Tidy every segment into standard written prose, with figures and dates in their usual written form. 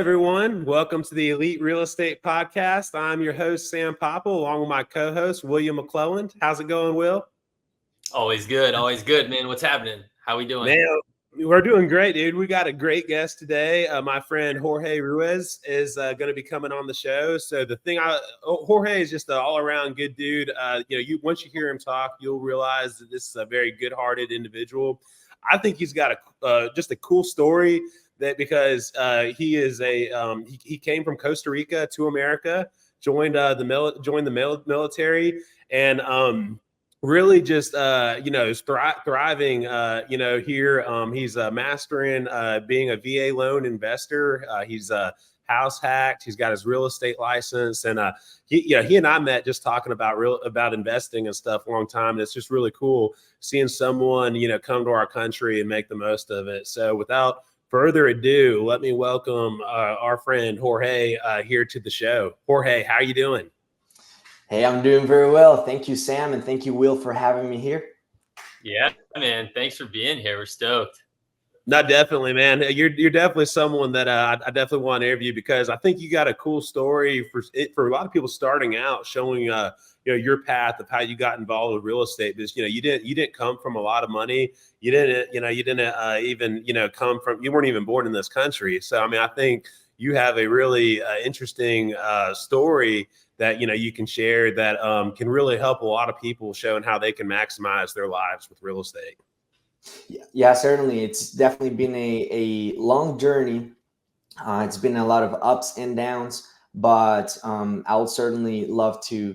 everyone. Welcome to the Elite Real Estate Podcast. I'm your host, Sam Popple, along with my co-host, William McClelland. How's it going, Will? Always good, man. What's happening? How we doing? Man, we're doing great, dude. We got a great guest today. My friend Jorge Ruiz is going to be coming on the show. So Jorge is just an all-around good dude. Once you hear him talk, you'll realize that this is a very good-hearted individual. I think he's got just a cool story. Because he came from Costa Rica to America, joined the military, and really just is thriving. Here he's mastering being a VA loan investor. He's house hacked. He's got his real estate license, and he and I met just talking about investing and stuff a long time. And it's just really cool seeing someone come to our country and make the most of it. So without further ado, let me welcome our friend Jorge here to the show. Jorge, how are you doing? Hey, I'm doing very well. Thank you, Sam, and thank you, Will, for having me here. Yeah, man. Thanks for being here. We're stoked. No, definitely, man. You're definitely someone that I definitely want to interview because I think you got a cool story for a lot of people starting out, showing your path of how you got involved with real estate. Because you didn't come from a lot of money. You didn't even come from, you weren't even born in this country. So I mean, I think you have a really interesting story that you can share that can really help a lot of people, showing how they can maximize their lives with real estate. Yeah, certainly. It's definitely been a long journey. It's been a lot of ups and downs, but I would certainly love to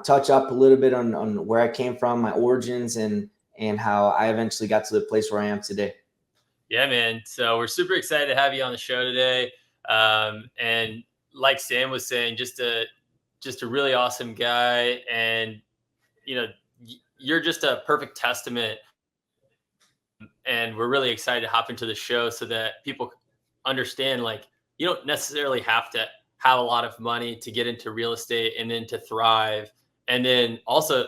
touch up a little bit on where I came from, my origins, and how I eventually got to the place where I am today. Yeah, man. So we're super excited to have you on the show today. And like Sam was saying, just a really awesome guy. And, you're just a perfect testament. And we're really excited to hop into the show so that people understand, like, you don't necessarily have to have a lot of money to get into real estate and then to thrive. And then also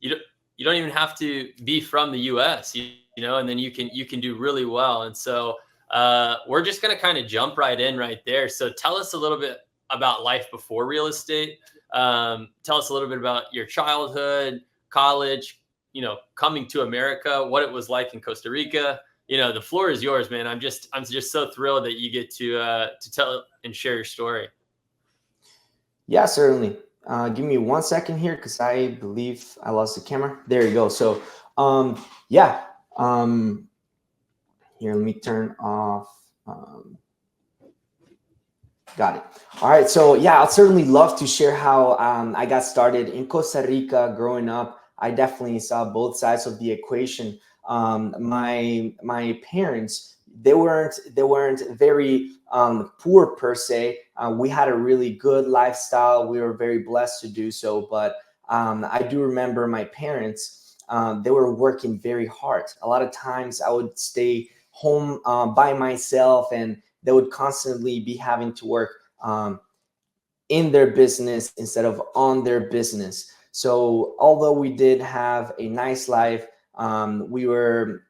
you don't even have to be from the US, and then you can do really well. And so we're just going to kind of jump right in right there. So tell us a little bit about life before real estate. Tell us a little bit about your childhood, college, coming to America, what it was like in Costa Rica. The floor is yours, man. I'm just so thrilled that you get to tell and share your story. Yeah, certainly. Give me 1 second here because I believe I lost the camera. There you go. So, here, let me turn off. Got it. All right. So, I'd certainly love to share how I got started in Costa Rica growing up. I definitely saw both sides of the equation. My parents, they weren't very poor per se. We had a really good lifestyle. We were very blessed to do so. But I do remember my parents, they were working very hard. A lot of times I would stay home by myself, and they would constantly be having to work in their business instead of on their business. So although we did have a nice life, we were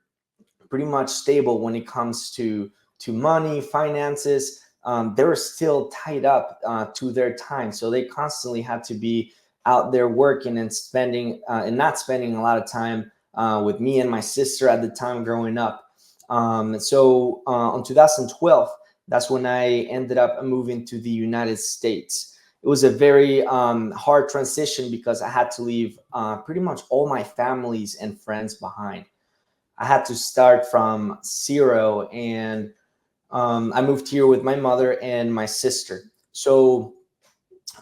pretty much stable when it comes to money, finances. They were still tied up to their time. So they constantly had to be out there working and spending and not spending a lot of time with me and my sister at the time growing up. So in 2012, that's when I ended up moving to the United States. It was a very hard transition because I had to leave pretty much all my families and friends behind. I had to start from zero, and I moved here with my mother and my sister. So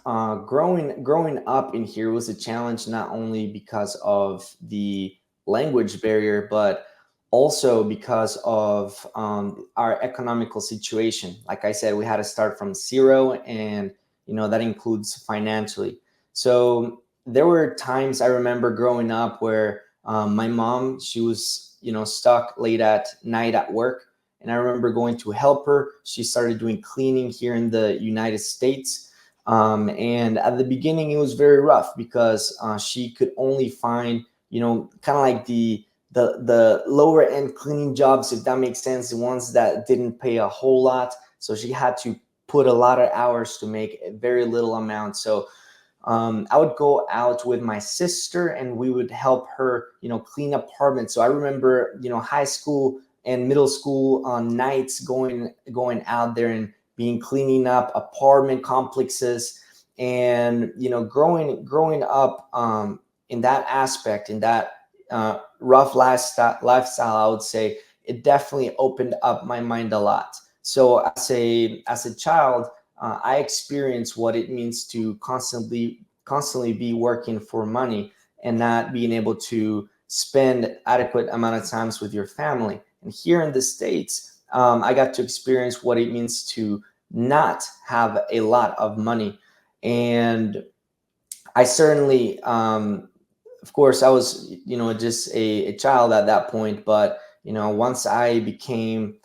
growing up in here was a challenge, not only because of the language barrier, but also because of our economical situation. Like I said, we had to start from zero, and that includes financially. So there were times I remember growing up where my mom, she was stuck late at night at work, and I remember going to help her. She started doing cleaning here in the United States, and at the beginning it was very rough because she could only find kind of like the lower end cleaning jobs, if that makes sense, the ones that didn't pay a whole lot. So she had to put a lot of hours to make a very little amount. So I would go out with my sister and we would help her, clean apartments. So I remember, high school and middle school nights going out there and cleaning up apartment complexes, and growing up in that aspect, in that rough lifestyle, I would say it definitely opened up my mind a lot. So as a child, I experienced what it means to constantly be working for money and not being able to spend adequate amount of times with your family. And here in the States, I got to experience what it means to not have a lot of money. And I certainly, of course, I was, just a child at that point. But, once I became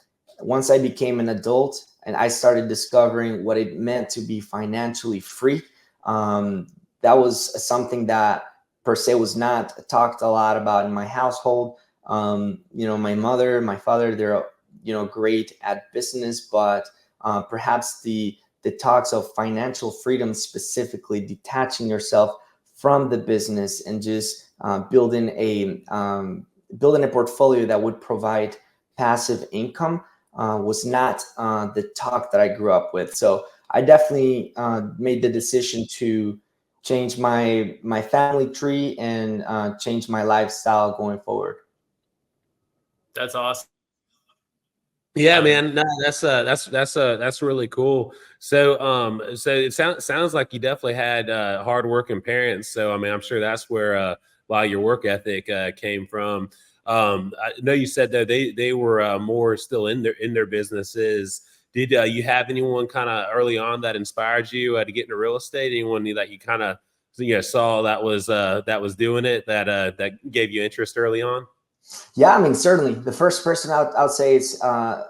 an adult and I started discovering what it meant to be financially free, that was something that per se was not talked a lot about in my household. My mother, my father, they're, great at business, but perhaps the talks of financial freedom, specifically detaching yourself from the business and just building a portfolio that would provide passive income, was not the talk that I grew up with. So I definitely made the decision to change my family tree and change my lifestyle going forward. That's awesome. Yeah, man. No, that's really cool. So it sounds like you definitely had hardworking parents. So I mean, I'm sure that's where a lot of your work ethic came from. I know you said that they were more still in their businesses. Did you have anyone kind of early on that inspired you to get into real estate? Anyone that you kind of saw that was doing it, that gave you interest early on? Yeah, I mean, certainly. The first person I would say is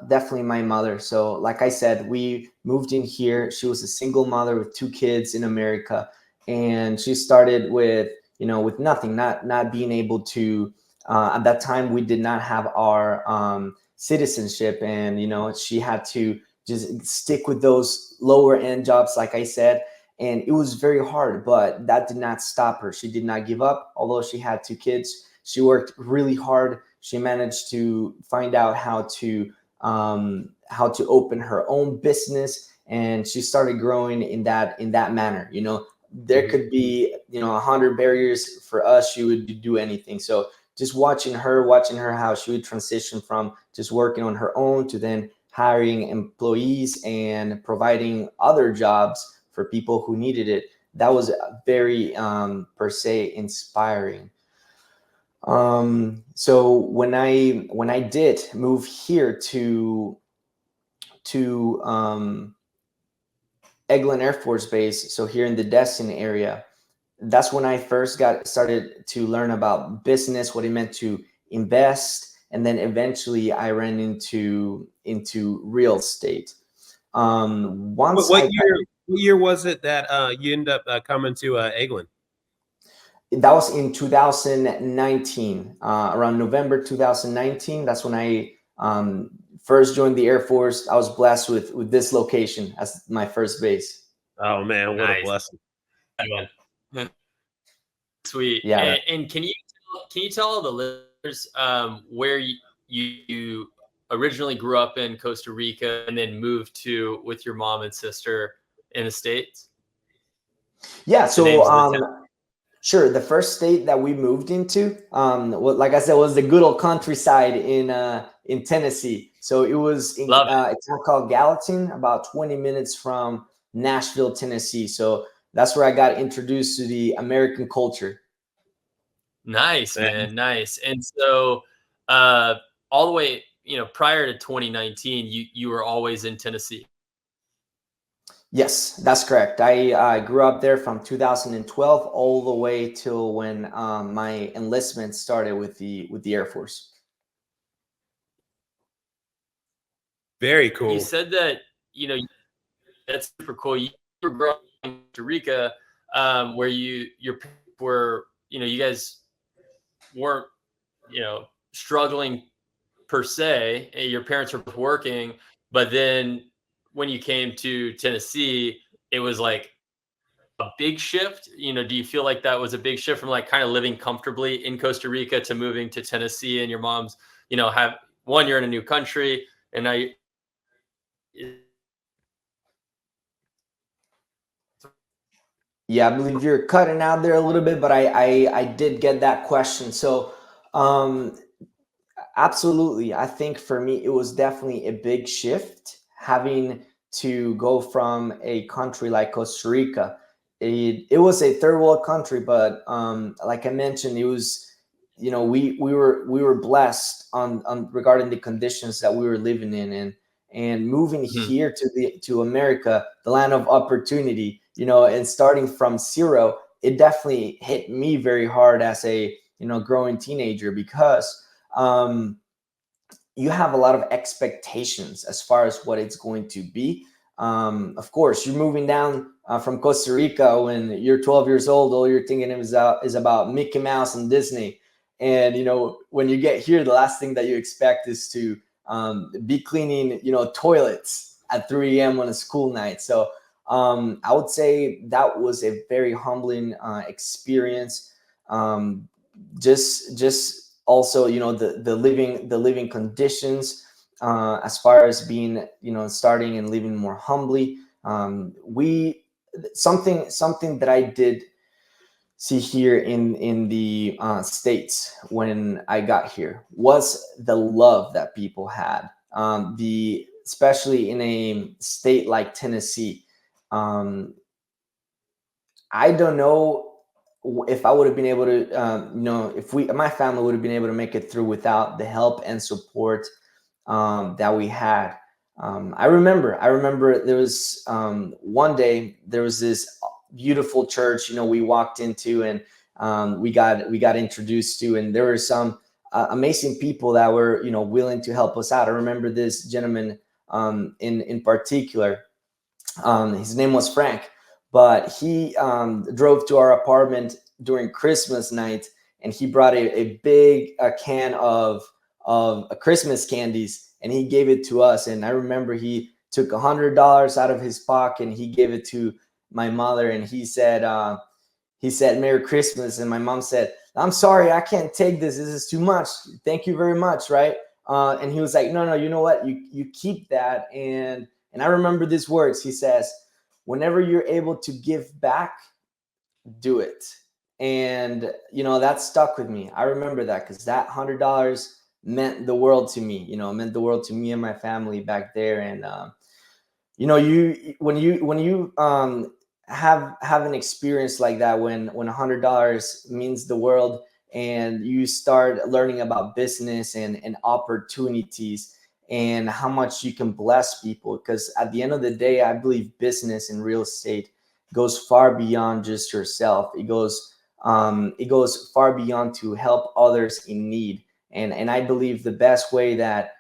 definitely my mother. So, like I said, we moved in here. She was a single mother with two kids in America, and she started with nothing, not being able to. At that time, we did not have our citizenship, and she had to just stick with those lower end jobs, like I said, and it was very hard. But that did not stop her. She did not give up, although she had two kids. She worked really hard. She managed to find out how to open her own business, and she started growing in that manner. There could be 100 barriers for us. She would do anything. So just watching her how she would transition from just working on her own to then hiring employees and providing other jobs for people who needed it. That was very per se inspiring. So when I did move here to Eglin Air Force Base, so here in the Destin area, that's when I first started to learn about business, what it meant to invest, and then eventually I ran into real estate. Once What year was it that you ended up coming to Eglin? That was in 2019, around November 2019. That's when I first joined the Air Force. I was blessed with this location as my first base. Oh man, what a Nice. blessing! Sweet. Yeah. And can you tell all the listeners where you originally grew up in Costa Rica and then moved to with your mom and sister in the States? Yeah. The names of the So sure. The first state that we moved into, like I said, was the good old countryside in Tennessee. So it was in a town called Gallatin, about 20 minutes from Nashville, Tennessee. So that's where I got introduced to the American culture. Nice, man. Nice. And so all the way, prior to 2019, you were always in Tennessee. Yes, that's correct. I grew up there from 2012 all the way till when my enlistment started with the Air Force. Very cool. You said that, that's super cool. You were growing up in Costa Rica, where your parents were, you guys weren't, struggling per se. Your parents were both working, but then when you came to Tennessee, it was like a big shift? You know, do you feel like that was a big shift from like kind of living comfortably in Costa Rica to moving to Tennessee, and your mom's, you know, have one, you're in a new country, and now you, Yeah, I believe you're cutting out there a little bit, but I did get that question. So, um, absolutely. I think for me, it was definitely a big shift having to go from a country like Costa Rica. It was a third world country, but like I mentioned, it was, you know, we were blessed on regarding the conditions that we were living in, and moving Mhm. here to America, the land of opportunity, you know, and starting from zero, it definitely hit me very hard as a, you know, growing teenager, because um, you have a lot of expectations as far as what it's going to be. Of course, you're moving down from Costa Rica when you're 12 years old. All you're thinking is about Mickey Mouse and Disney. And, you know, when you get here, the last thing that you expect is to be cleaning, you know, toilets at 3 a.m. on a school night. So I would say that was a very humbling experience. Um, just also, you know, the living conditions, as far as being, you know, starting and living more humbly. We something that I did see here in the states when I got here was the love that people had, the especially in a state like Tennessee. um, I don't know if I would have been able to, you know, if my family would have been able to make it through without the help and support that we had. I remember there was one day there was this beautiful church, you know, we walked into, and we got introduced to, and there were some amazing people that were, you know, willing to help us out. I remember this gentleman in particular. His name was Frank, but he drove to our apartment during Christmas night, and he brought a big can of Christmas candies, and he gave it to us. And I remember he took $100 out of his pocket and he gave it to my mother, and he said Merry Christmas, and my mom said, I'm sorry, I can't take this. This is too much. Thank you very much, right? And he was like, no, you know what? You keep that. And I remember these words. He says, whenever you're able to give back, do it. And, you know, that stuck with me. I remember that because that $100 meant the world to me, you know, meant the world to me and my family back there. And, you know, when you have an experience like that, when $100 means the world, and you start learning about business and opportunities, and how much you can bless people, because at the end of the day, I believe business and real estate goes far beyond just yourself. It goes far beyond to help others in need. And I believe the best way that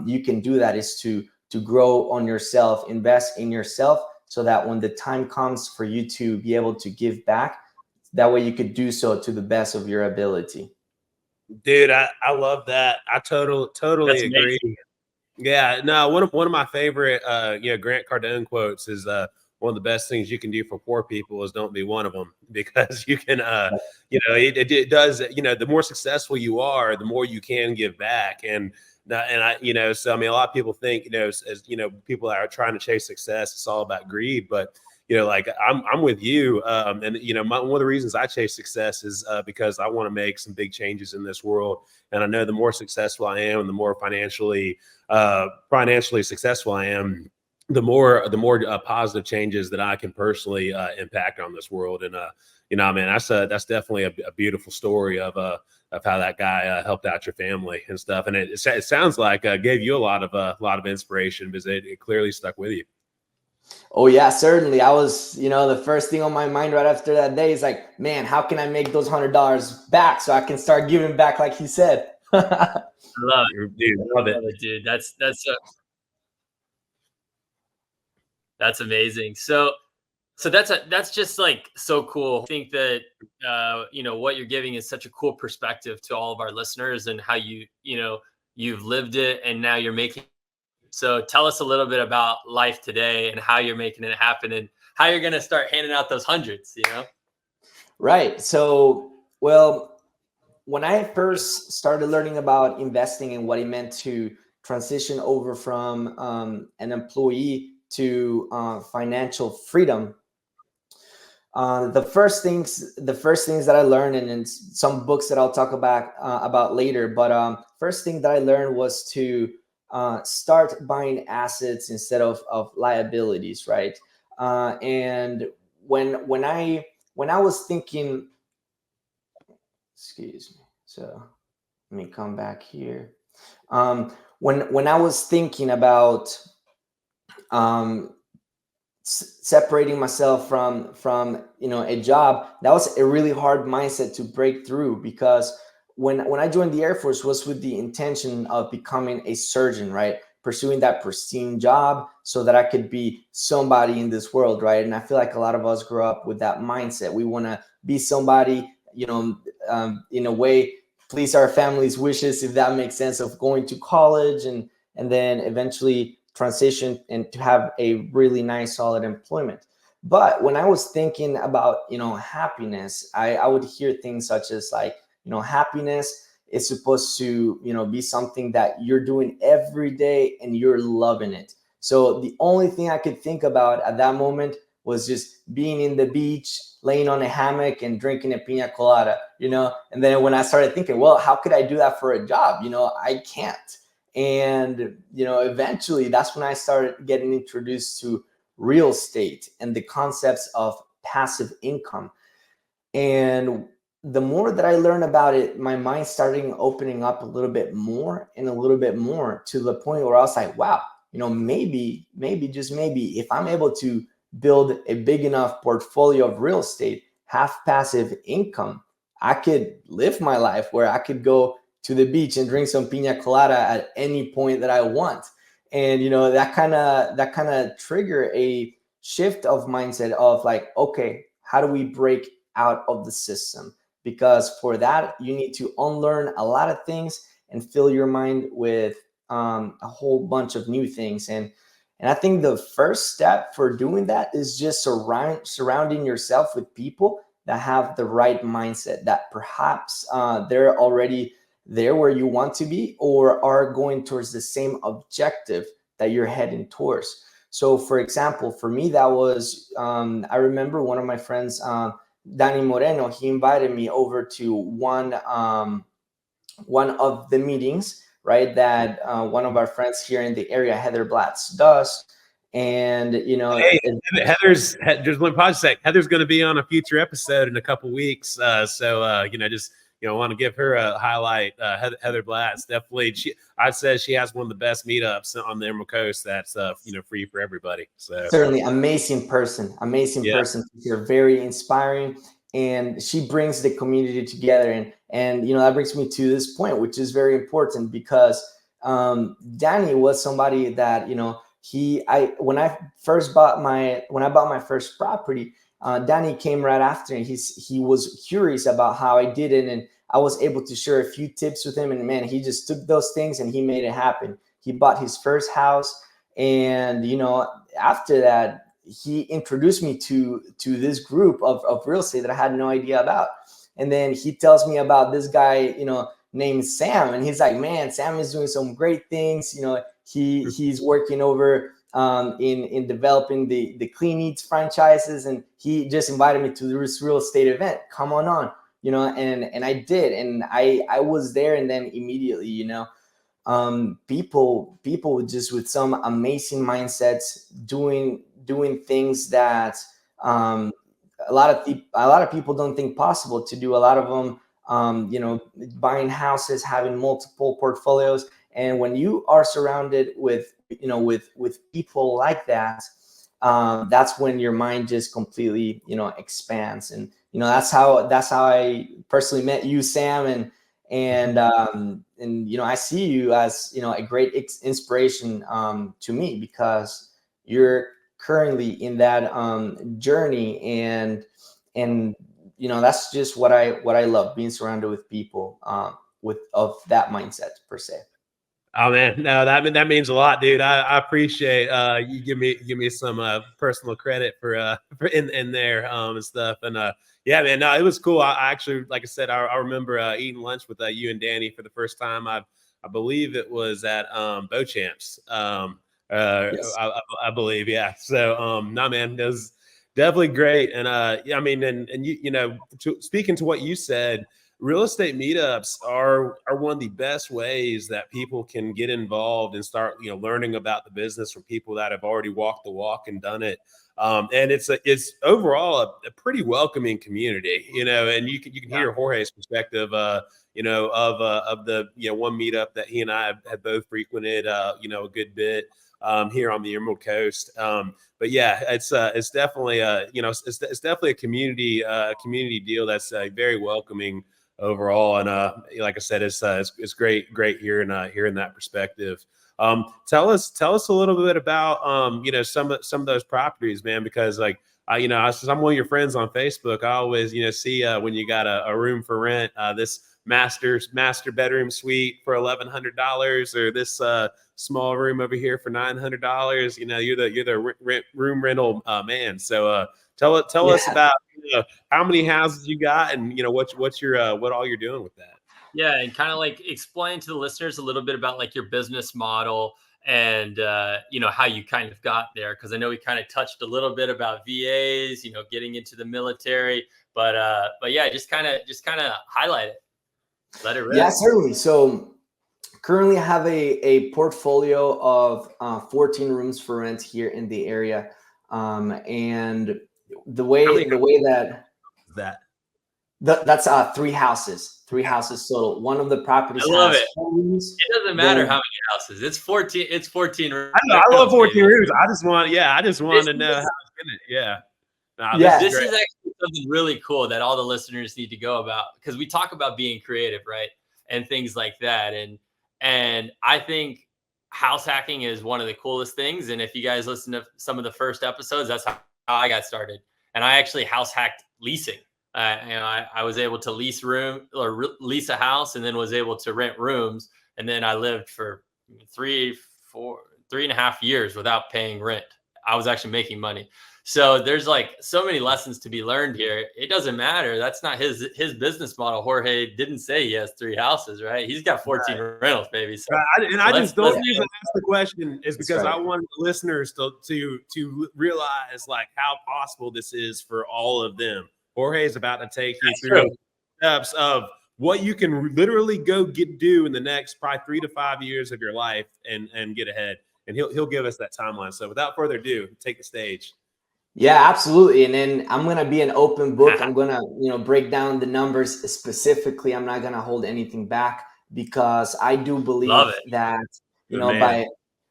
you can do that is to grow on yourself, invest in yourself, so that when the time comes for you to be able to give back, that way you could do so to the best of your ability. Dude, I love that. I totally That's agree. amazing. Yeah, no, one of my favorite Grant Cardone quotes is one of the best things you can do for poor people is don't be one of them, because you can it does, you know, the more successful you are, the more you can give back. And I, you know, so I mean, a lot of people think, you know, as you know, people that are trying to chase success, it's all about greed. But you know, like I'm with you, and you know, one of the reasons I chase success is because I want to make some big changes in this world. And I know the more successful I am, and the more financially successful I am, the more positive changes that I can personally impact on this world. And you know, I mean, that's definitely a beautiful story of how that guy helped out your family and stuff. And it sounds like gave you a lot of inspiration, because it clearly stuck with you. Oh yeah, certainly. I was, you know, the first thing on my mind right after that day is like, man, how can I make those $100 back so I can start giving back like he said? I love Dude, it. love I it. love it, dude. That's amazing. So that's just like so cool. I think that you know, what you're giving is such a cool perspective to all of our listeners, and how you've lived it, and now you're making So tell us a little bit about life today and how you're making it happen and how you're going to start handing out those hundreds, you know? Right. So, well, when I first started learning about investing and what it meant to transition over from an employee to financial freedom, the first things that I learned, and in some books that I'll talk about later, but first thing that I learned was to start buying assets instead of liabilities, right? And when I was thinking, excuse me, so let me come back here. When I was thinking about um, separating myself from a job, that was a really hard mindset to break through, because when I joined the Air Force was with the intention of becoming a surgeon, right? Pursuing that pristine job so that I could be somebody in this world, right? And I feel like a lot of us grow up with that mindset. We want to be somebody, in a way, please our family's wishes, if that makes sense, of going to college and then eventually transition and to have a really nice solid employment. But when I was thinking about happiness, I would hear things such as like, happiness is supposed to be something that you're doing every day and you're loving it. So the only thing I could think about at that moment was just being in the beach, laying on a hammock and drinking a pina colada, and then when I started thinking, well, how could I do that for a job? I can't. And eventually that's when I started getting introduced to real estate and the concepts of passive income. And the more that I learned about it, my mind started opening up a little bit more and a little bit more, to the point where I was like, wow, maybe just maybe, if I'm able to build a big enough portfolio of real estate, half passive income, I could live my life where I could go to the beach and drink some pina colada at any point that I want. And that kind of trigger a shift of mindset of like, okay, how do we break out of the system? Because for that, you need to unlearn a lot of things and fill your mind with a whole bunch of new things. And I think the first step for doing that is just surrounding yourself with people that have the right mindset, that perhaps they're already there where you want to be, or are going towards the same objective that you're heading towards. So for example, for me, that was, I remember one of my friends, Danny Moreno, he invited me over to one of the meetings, right, that one of our friends here in the area, Heather Blatz, does. And hey, Heather's just one pause sec. Heather's going to be on a future episode in a couple weeks, so just want to give her a highlight. Heather Blatz, definitely. I said she has one of the best meetups on the Emerald Coast. That's free for everybody. So certainly amazing person to hear, very inspiring, and she brings the community together. And that brings me to this point, which is very important, because Danny was somebody that when I bought my first property, Danny came right after, and he was curious about how I did it, and I was able to share a few tips with him, and man, he just took those things and he made it happen. He bought his first house, and after that, he introduced me to this group of real estate that I had no idea about. And then he tells me about this guy, named Sam, and he's like, man, Sam is doing some great things. He's working over in developing the Clean Eats franchises, and he just invited me to this real estate event. Come on, and I did, and I was there, and then immediately, people just with some amazing mindsets, doing things that a lot of people don't think possible to do. A lot of them, buying houses, having multiple portfolios. And when you are surrounded with people like that, that's when your mind just completely expands. And that's how I personally met you, Sam, and I see you as a great inspiration to me, because you're currently in that journey, and that's just what I love, being surrounded with people of that mindset per se. Oh man, no, that means a lot, dude. I appreciate you give me some personal credit for in there and stuff. And yeah, man, no, it was cool. I actually, like I said, I remember eating lunch with you and Danny for the first time. I believe it was at Beauchamp's. Yes. I believe, yeah. So no, man, it was definitely great. And yeah, I mean, and you know, speaking to what you said, real estate meetups are one of the best ways that people can get involved and start, you know, learning about the business from people that have already walked the walk and done it. And it's overall a pretty welcoming community, you know, and you can hear Jorge's perspective, you know, of the, you know, one meetup that he and I have both frequented, you know, a good bit here on the Emerald Coast. But yeah, it's definitely you know, it's definitely a community deal that's very welcoming overall. And like I said, it's great hearing that perspective. Tell us a little bit about you know, some of those properties, man, because like you know, since I'm one of your friends on Facebook, I always, you know, see when you got a room for rent, this master bedroom suite for $1,100, or this small room over here for $900. You know, you're the room rental man. So tell us about, you know, how many houses you got, and you know what's your what all you're doing with that. Yeah, and kind of like explain to the listeners a little bit about like your business model and you know, how you kind of got there, because I know we kind of touched a little bit about VAs, you know, getting into the military, but yeah, just kind of highlight it, let it rip. Yeah, certainly. So currently I have a portfolio of 14 rooms for rent here in the area. And the way that That that's three houses total. One of the properties I love has it. 4 rooms. It doesn't matter Then how many houses. It's 14. It's 14. I love 14 baby. rooms. I just want to know how it's gonna. Yeah. Nah, this Yeah. is This great. is actually something really cool that all the listeners need to go about, because we talk about being creative, right? And things like that. And I think house hacking is one of the coolest things. And if you guys listen to some of the first episodes, that's how I got started. And I actually house hacked leasing. And I was able to lease a house, and then was able to rent rooms. And then I lived for 3.5 years without paying rent. I was actually making money. So there's like so many lessons to be learned here. It doesn't matter. That's not his business model. Jorge didn't say he has 3 houses, right? He's got 14 rentals, baby. So I just don't even ask the question is because right. I want listeners to realize like how possible this is for all of them. Jorge is about to take you through steps of what you can literally go do in the next probably 3 to 5 years of your life and get ahead. And he'll give us that timeline. So without further ado, take the stage. Yeah, absolutely. And then I'm gonna be an open book. I'm gonna, you know, break down the numbers specifically. I'm not gonna hold anything back, because I do believe that, you know, by,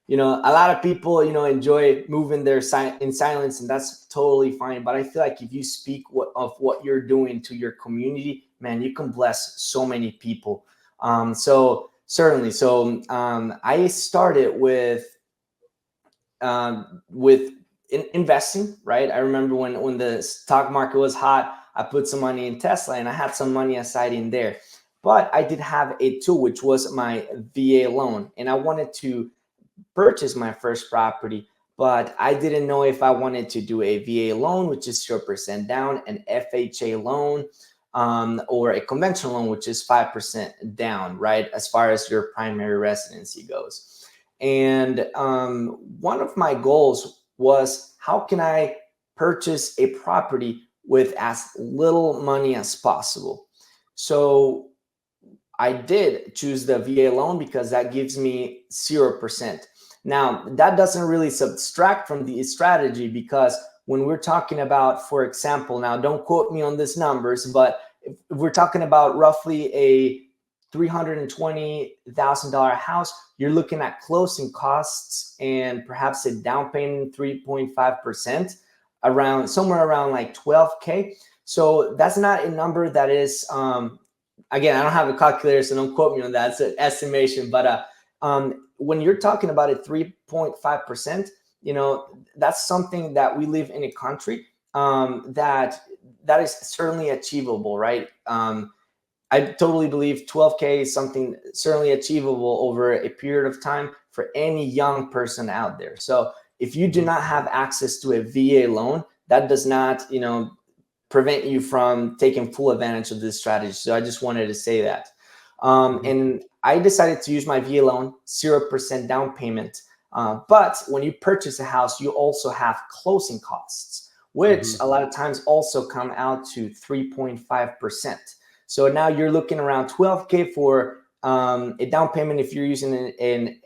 you know, a lot of people, you know, enjoy moving their in silence, and that's totally fine. But I feel like if you speak of what you're doing to your community, man, you can bless so many people. So certainly. So I started with investing, right? I remember when the stock market was hot, I put some money in Tesla, and I had some money aside in there. But I did have a tool, which was my VA loan, and I wanted to purchase my first property, but I didn't know if I wanted to do a VA loan, which is 0% down, an FHA loan, or a conventional loan, which is 5% down, right? As far as your primary residency goes. And one of my goals was, how can I purchase a property with as little money as possible? So I did choose the VA loan because that gives me 0%. Now, that doesn't really subtract from the strategy, because when we're talking about, for example, now don't quote me on these numbers, but if we're talking about roughly a $320,000 house, you're looking at closing costs and perhaps a down payment 3.5%, somewhere around like 12K. So that's not a number that is, again, I don't have a calculator, so don't quote me on that. It's an estimation. But when you're talking about a 3.5%, you know, that's something that we live in a country that is certainly achievable, right? I totally believe 12K is something certainly achievable over a period of time for any young person out there. So if you do not have access to a VA loan, that does not, prevent you from taking full advantage of this strategy. So I just wanted to say that. And I decided to use my VA loan, 0% down payment. But when you purchase a house, you also have closing costs, which a lot of times also come out to 3.5%. So now you're looking around 12K for a down payment if you're using an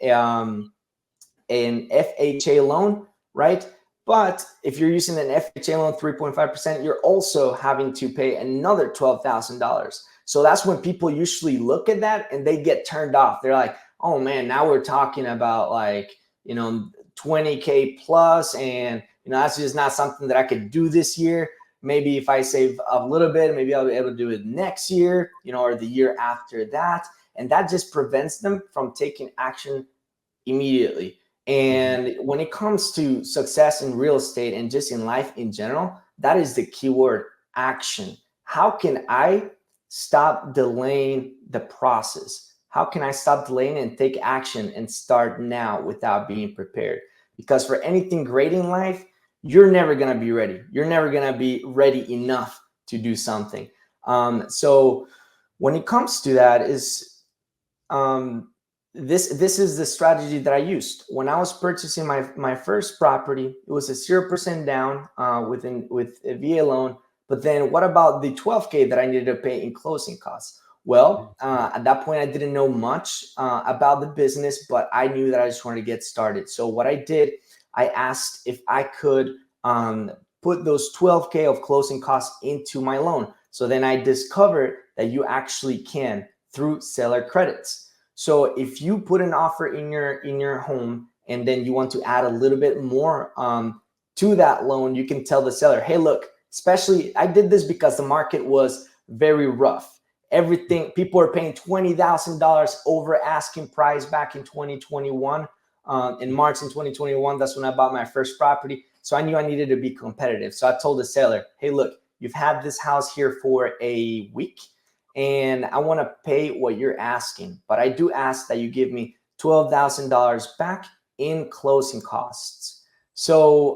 FHA loan, right? But if you're using an FHA loan, 3.5%, you're also having to pay another $12,000. So that's when people usually look at that and they get turned off. They're like, oh man, now we're talking about 20K plus, and that's just not something that I could do this year. Maybe if I save a little bit, maybe I'll be able to do it next year, or the year after that. And that just prevents them from taking action immediately. And when it comes to success in real estate and just in life in general, that is the key word: action. How can I stop delaying the process? How can I stop delaying and take action and start now without being prepared? Because for anything great in life, you're never going to be ready. You're never going to be ready enough to do something. So when it comes to that is, this is the strategy that I used when I was purchasing my first property. It was a 0% down with a VA loan. But then what about the 12K that I needed to pay in closing costs? Well, at that point, I didn't know much about the business, but I knew that I just wanted to get started. So what I did, I asked if I could put those 12K of closing costs into my loan. So then I discovered that you actually can through seller credits. So if you put an offer in your home and then you want to add a little bit more to that loan, you can tell the seller, hey, look, especially I did this because the market was very rough. Everything, people are paying $20,000 over asking price back in 2021. In March in 2021, that's when I bought my first property. So I knew I needed to be competitive. So I told the seller, hey, look, you've had this house here for a week, and I want to pay what you're asking. But I do ask that you give me $12,000 back in closing costs. So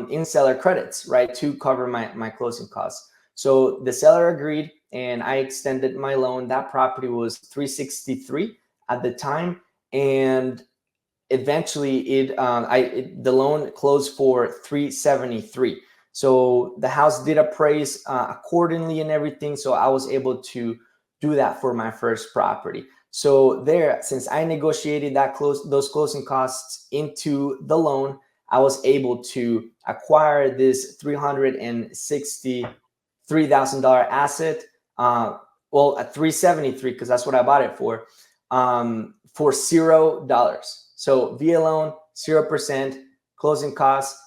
in seller credits, right, to cover my closing costs. So the seller agreed, and I extended my loan. That property was 363 at the time, and eventually the loan closed for 373. So the house did appraise accordingly and everything. So I was able to do that for my first property. So there, since I negotiated those closing costs into the loan, I was able to acquire this $363,000 asset. Well, at 373, because that's what I bought it for $0. So VA loan, 0%, closing costs,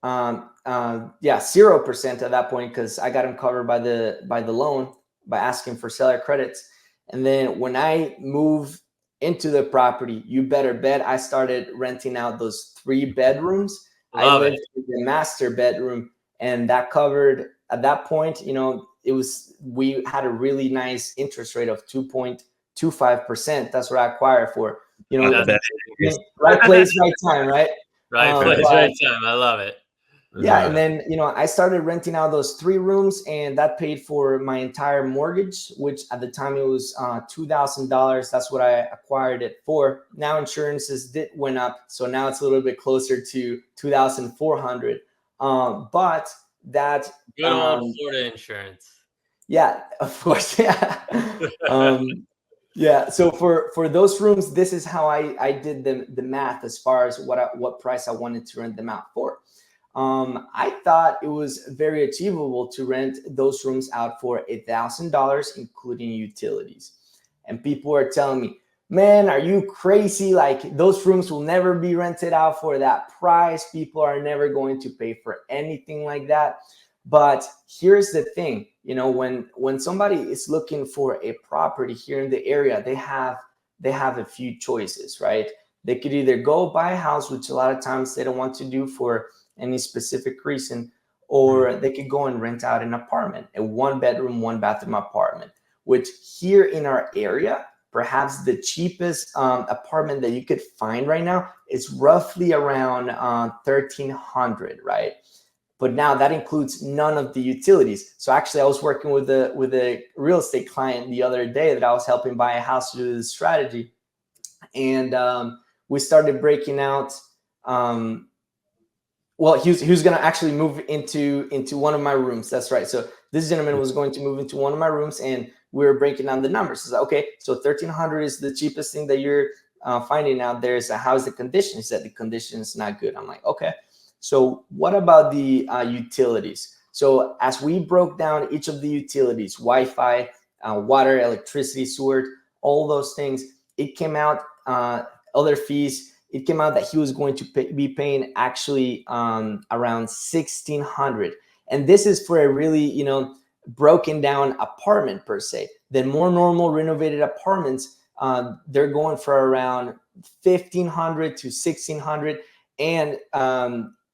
0% at that point, because I got them covered by the loan by asking for seller credits. And then when I moved into the property, you better bet I started renting out those 3 bedrooms. I lived in the master bedroom, and that covered at that point, we had a really nice interest rate of 2.25%. That's what I acquired for. Right place, right time, right? Right place, right time. I love it. Yeah, and then I started renting out those 3 rooms, and that paid for my entire mortgage, which at the time it was $2,000. That's what I acquired it for. Now insurances went up, so now it's a little bit closer to $2,400. But that good old Florida insurance. Yeah, of course. Yeah. Yeah. So for those rooms, this is how I did the math as far as what price I wanted to rent them out for. I thought it was very achievable to rent those rooms out for $1,000, including utilities. And people are telling me, man, are you crazy? Like, those rooms will never be rented out for that price. People are never going to pay for anything like that. But here's the thing, when somebody is looking for a property here in the area, they have a few choices, right? They could either go buy a house, which a lot of times they don't want to do for any specific reason, or they could go and rent out an apartment, a 1-bedroom, 1-bathroom apartment, which here in our area, perhaps the cheapest apartment that you could find right now is roughly around 1,300, right? But now that includes none of the utilities. So actually, I was working with a real estate client the other day that I was helping buy a house to do this strategy, and we started breaking out. Well, he was going to actually move into one of my rooms. That's right. So this gentleman was going to move into one of my rooms, and we were breaking down the numbers. So, okay, so 1,300 is the cheapest thing that you're finding out there. So how's the condition? He said the condition is not good. I'm like, okay. So what about the utilities? So as we broke down each of the utilities, Wi-Fi, water, electricity, sewer, all those things, it came out, other fees, it came out that he was going to be paying actually around 1,600. And this is for a really, broken down apartment per se. Then more normal renovated apartments, they're going for around 1,500 to 1,600. And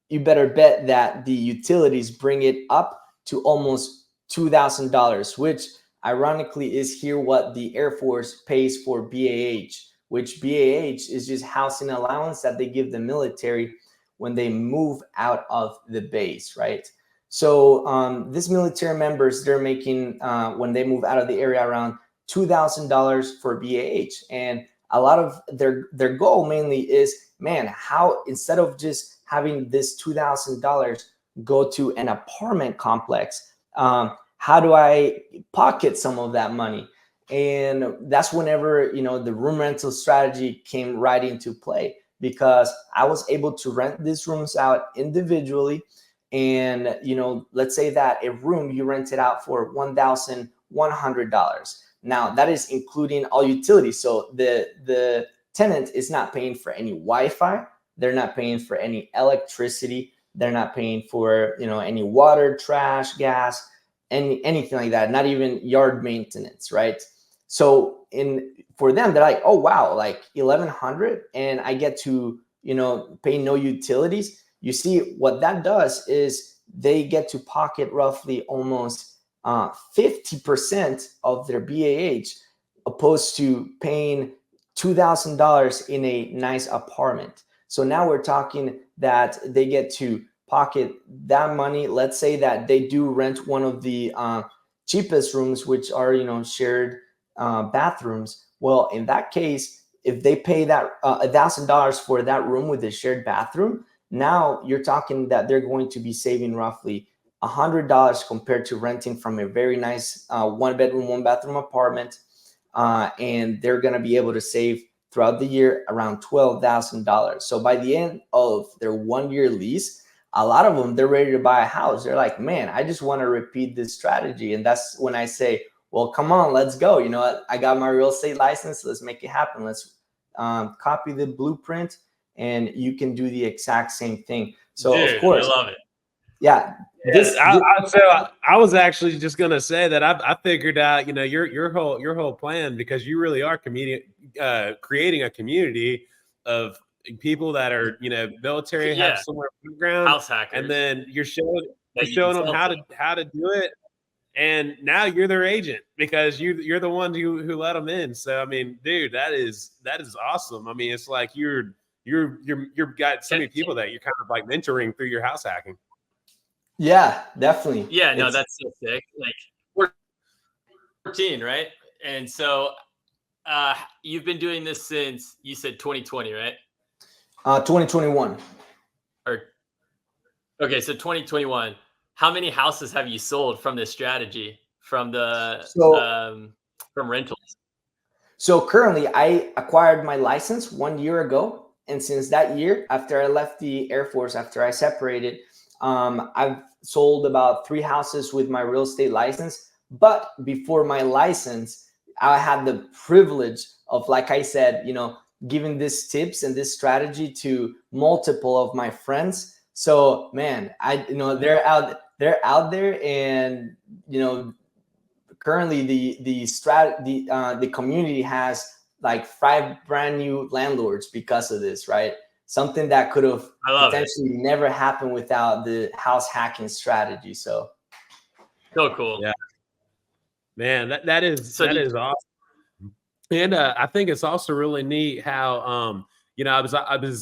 you better bet that the utilities bring it up to almost $2,000, which ironically is here what the Air Force pays for BAH, which BAH is just housing allowance that they give the military when they move out of the base, right? So these military members, they're making, when they move out of the area, around $2,000 for BAH. And a lot of their goal mainly is, man, how instead of just having this $2,000 go to an apartment complex, how do I pocket some of that money? And that's whenever, the room rental strategy came right into play, because I was able to rent these rooms out individually. And, let's say that a room you rent it out for $1,100. Now that is including all utilities. So the tenant is not paying for any Wi-Fi. They're not paying for any electricity. They're not paying for, any water, trash, gas, anything like that. Not even yard maintenance, right? So for them, they're like, oh, wow, like 1,100 and I get to, pay no utilities. You see what that does is they get to pocket roughly almost 50% of their BAH, opposed to paying $2,000 in a nice apartment. So now we're talking that they get to pocket that money. Let's say that they do rent one of the cheapest rooms, which are, shared bathrooms. Well, in that case, if they pay that $1,000 for that room with a shared bathroom, now you're talking that they're going to be saving roughly $100 compared to renting from a very nice 1-bedroom, 1-bathroom apartment. And they're going to be able to save throughout the year around $12,000. So by the end of their 1-year lease, a lot of them, they're ready to buy a house. They're like, man, I just want to repeat this strategy. And that's when I say, well, come on, let's go. I got my real estate license. Let's make it happen. Let's copy the blueprint, and you can do the exact same thing. So dude, of course, I love it. Yeah. I was actually just gonna say that I figured out, your whole plan, because you really are creating a community of people that are, military, have somewhere on the ground, house hackers, and then you're showing them how to do it. And now you're their agent, because you're the one who let them in. So I mean, dude, that is awesome. I mean, it's like you've got so many people that you're kind of like mentoring through your house hacking. Yeah, definitely. Yeah, no, that's so sick. Like, we're 14, right? And so you've been doing this since, you said 2020, right? 2021. Okay, so 2021. How many houses have you sold from this strategy, from from rentals? So currently, I acquired my license 1 year ago, and since that year, after I left the Air Force, after I separated, I've sold about 3 houses with my real estate license. But before my license, I had the privilege of, like I said, giving these tips and this strategy to multiple of my friends. So man, they're out there, and currently the community has like 5 brand new landlords because of this, right? Something that could have potentially never happened without the house hacking strategy. So cool. Yeah. Man, that is awesome. And I think it's also really neat how I was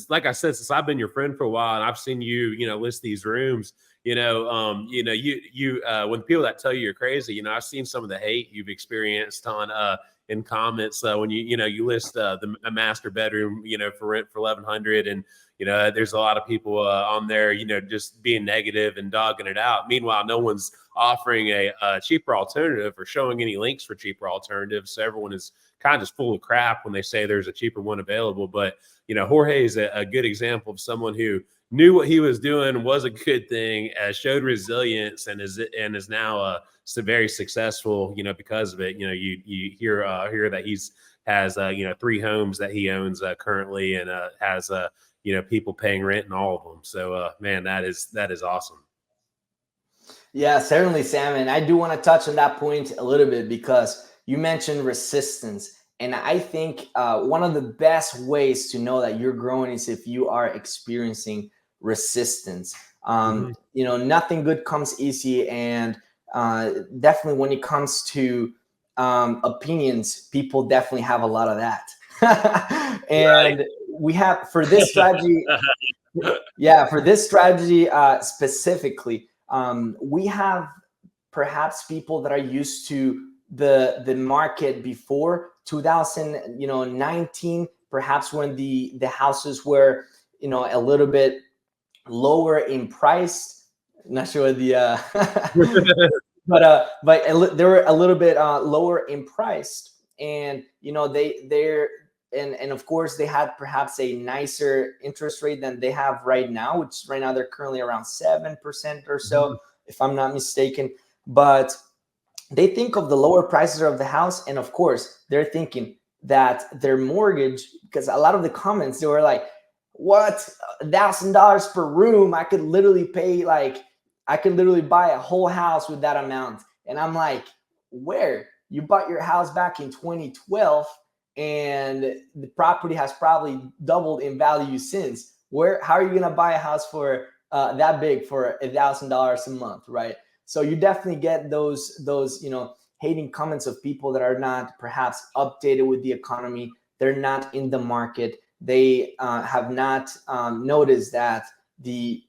like I said, since I've been your friend for a while, and I've seen you list these rooms. You when people that tell you you're crazy, I've seen some of the hate you've experienced on in comments when you list a master bedroom for rent for 1,100, and there's a lot of people on there just being negative and dogging it out. Meanwhile, no one's offering a cheaper alternative or showing any links for cheaper alternatives. So everyone is kind of just full of crap when they say there's a cheaper one available. But Jorge is a good example of someone who knew what he was doing was a good thing, showed resilience, and is now very successful. Because of it. You hear that has 3 homes that he owns currently, and has people paying rent in all of them. So man, that is awesome. Yeah, certainly, Sam. And I do want to touch on that point a little bit because you mentioned resistance. And I think one of the best ways to know that you're growing is if you are experiencing resistance. Nothing good comes easy. And definitely when it comes to opinions, people definitely have a lot of that. And right. We have, for this strategy, specifically, we have perhaps people that are used to the market before 2019, perhaps when the houses were a little bit lower in price. I'm not sure the but they were a little bit lower in price, and and of course they had perhaps a nicer interest rate than they have right now, which right now they're currently around 7% or so, if I'm not mistaken. But they think of the lower prices of the house, and of course they're thinking that their mortgage, because a lot of the comments, they were like, what, $1,000 per room? I could literally buy a whole house with that amount. And I'm like, where? You bought your house back in 2012 and the property has probably doubled in value since. How are you going to buy a house for that big for $1,000 a month, right? So you definitely get those hating comments of people that are not perhaps updated with the economy. They're not in the market. They have not noticed that the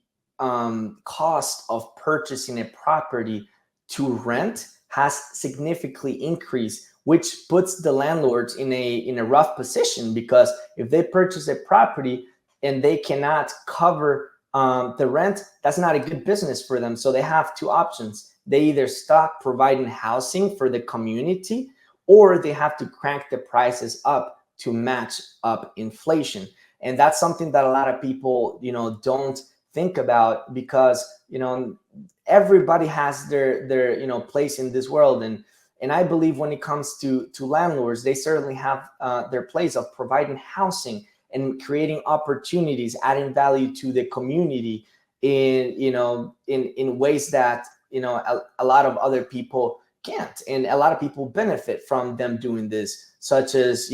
cost of purchasing a property to rent has significantly increased, which puts the landlords in a rough position, because if they purchase a property and they cannot cover the rent, that's not a good business for them. So they have 2 options. They either stop providing housing for the community, or they have to crank the prices up to match up inflation. And that's something that a lot of people, don't think about, because, everybody has their place in this world. And I believe when it comes to landlords, they certainly have their place of providing housing and creating opportunities, adding value to the community in ways that, a lot of other people can't. And a lot of people benefit from them doing this, such as,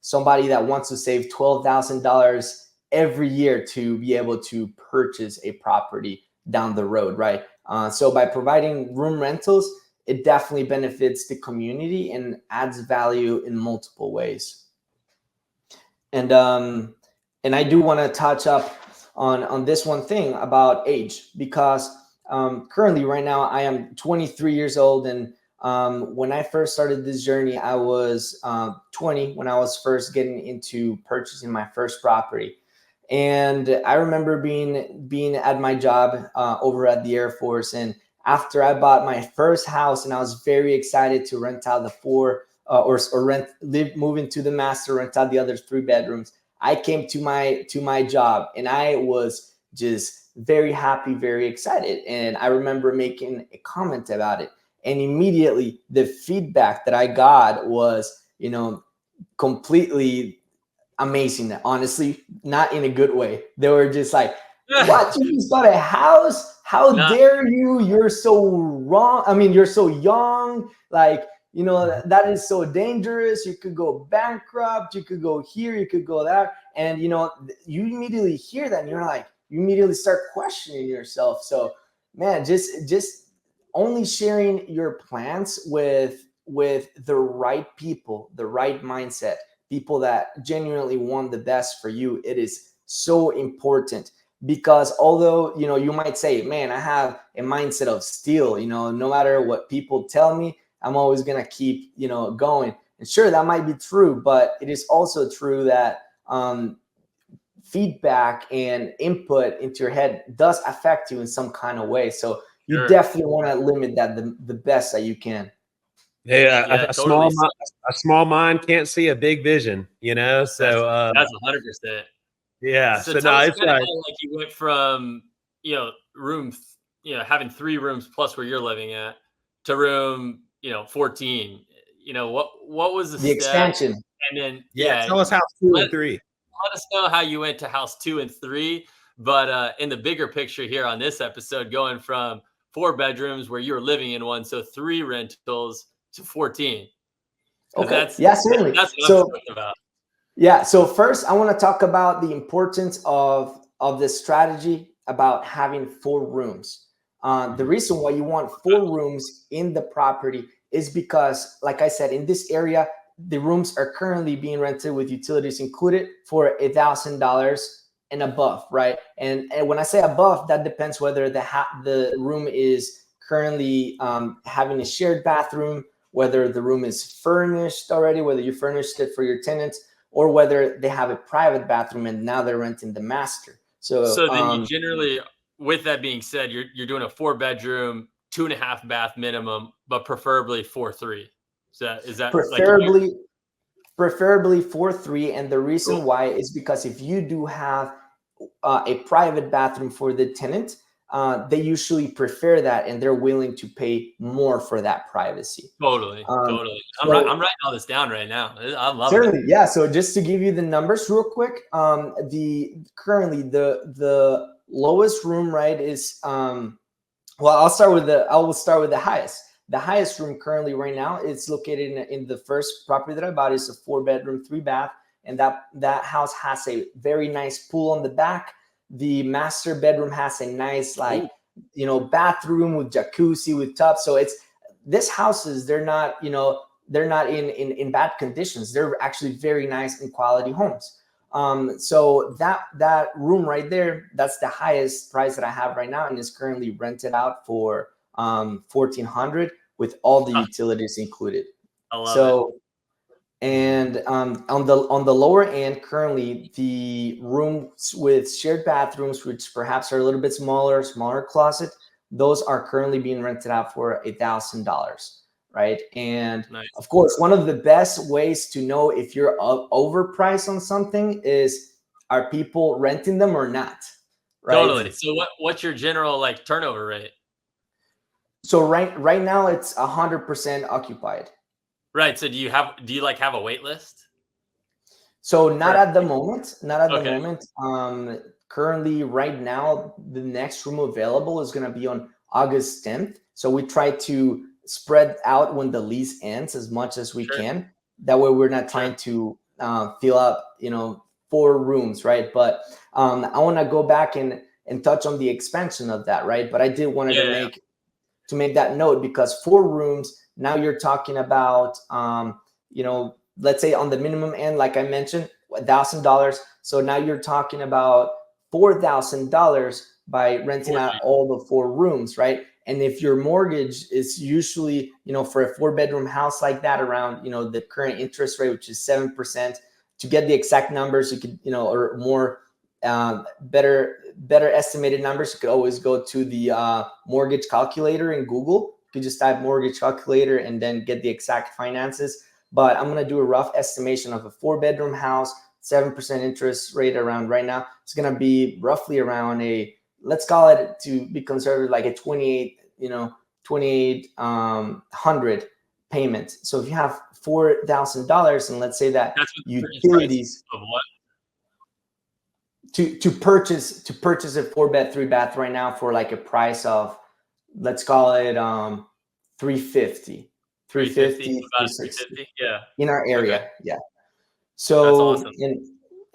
somebody that wants to save $12,000 every year to be able to purchase a property down the road, right? So by providing room rentals, it definitely benefits the community and adds value in multiple ways. And I do want to touch up on this one thing about age, because currently right now I am 23 years old, and when I first started this journey, I was 20 when I was first getting into purchasing my first property. And I remember being at my job over at the Air Force, and after I bought my first house, and I was very excited to rent out the 4 move into the master, rent out the other 3 bedrooms. I came to my job and I was just very happy, very excited. And I remember making a comment about it. And immediately the feedback that I got was, completely amazing. Honestly, not in a good way. They were just like, what? You just bought a house? How dare you? You're so wrong. I mean, you're so young. Like, that is so dangerous. You could go bankrupt. You could go here. You could go there. And, you immediately hear that and you're like, you immediately start questioning yourself. So, man, just only sharing your plans with with the right people, the right mindset, people that genuinely want the best for you, it is so important. Because although, you know, you might say, man, I have a mindset of steel, you know, no matter what people tell me, I'm always going to keep, you know, going. And sure, that might be true, but it is also true that feedback and input into your head does affect you in some kind of way. So you definitely want to limit that the best that you can. Yeah, totally. A small mind can't see a big vision, you know. So that's 100%. Yeah. So So tell no, us it's kind of how, like, you went from, you know, having 3 rooms plus where you're living at to room, 14. You know, what was the step? Expansion. And then tell us house 2 and 3. Let us know how you went to house 2 and 3. But in the bigger picture here on this episode, going from 4 bedrooms where you were living in one, so 3 rentals to 14. Okay. Yeah, certainly. That's what I'm talking about. Yeah. So first, I want to talk about the importance of this strategy about having 4 rooms. The reason why you want 4 rooms in the property is because, like I said, in this area, the rooms are currently being rented with utilities included for $1,000 and above, right? And when I say above, that depends whether the room is currently having a shared bathroom, whether the room is furnished already, whether you furnished it for your tenants, or whether they have a private bathroom and now they're renting the master. So then you generally, with that being said, you're doing a 4-bedroom, 2.5 bath minimum, but preferably 4-3. Is that preferably 4-3? And the reason why is because if you do have a private bathroom for the tenant, they usually prefer that, and they're willing to pay more for that privacy. Totally. I'm writing all this down right now. I love certainly, it. Yeah. So just to give you the numbers real quick, currently the lowest room, right, is well, I will start with the highest. The highest room currently right now, it's located in the first property that I bought. Is a 4-bedroom, 3-bath, and that house has a very nice pool on the back. The master bedroom has a nice, like, bathroom with jacuzzi, with tub. So this houses, they're not in bad conditions. They're actually very nice and quality homes. So that room right there, that's the highest price that I have right now, and is currently rented out for $1,400 with all the utilities included. I love it. And on the lower end, currently the rooms with shared bathrooms, which perhaps are a little bit smaller closet, those are currently being rented out for $1,000, right? And of course, one of the best ways to know if you're overpriced on something is, are people renting them or not? Right? Totally. So what's your general, like, turnover rate? So right now it's 100% occupied. Right. So do you have a wait list? So not at the moment. Currently, right now, the next room available is going to be on August 10th. So we try to spread out when the lease ends as much as we can. That way, we're not trying to fill up, 4 rooms, right? But I want to go back and touch on the expansion of that, right? But I did want to make that note, because 4 rooms, now you're talking about, let's say on the minimum end, like I mentioned, $1,000. So now you're talking about $4,000 by renting out all the 4 rooms, right? And if your mortgage is usually, for a 4-bedroom house like that, around, the current interest rate, which is 7%, to get the exact numbers, you could, or more better estimated numbers, you could always go to the mortgage calculator in Google. You could just type mortgage calculator and then get the exact finances. But I'm going to do a rough estimation of a 4-bedroom house, 7% interest rate around right now. It's going to be roughly around let's call it, to be conservative, like a $2,800 payment. So if you have $4,000, and let's say that utilities of what? To purchase a 4-bed, 3-bath right now for like a price of, let's call it $350, $360 in our area. Okay. Yeah. So that's awesome.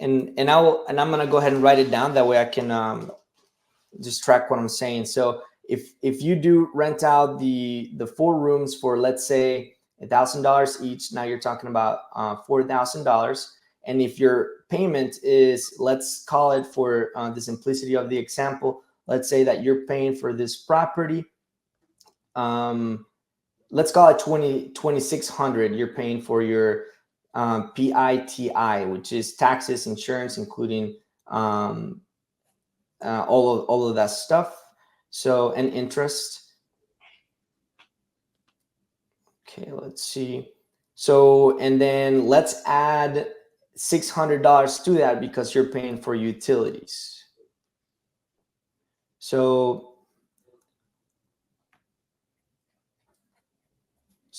and I'm gonna go ahead and write it down, that way I can just track what I'm saying. So if you do rent out the 4 rooms for, let's say, $1,000 each. Now you're talking about $4,000. And if your payment is, let's call it for the simplicity of the example, let's say that you're paying for this property. Let's call it $2,600. You're paying for your PITI, which is taxes, insurance, including all of that stuff. So, and interest. Okay, let's see. So, and then let's add $600 to that because you're paying for utilities. So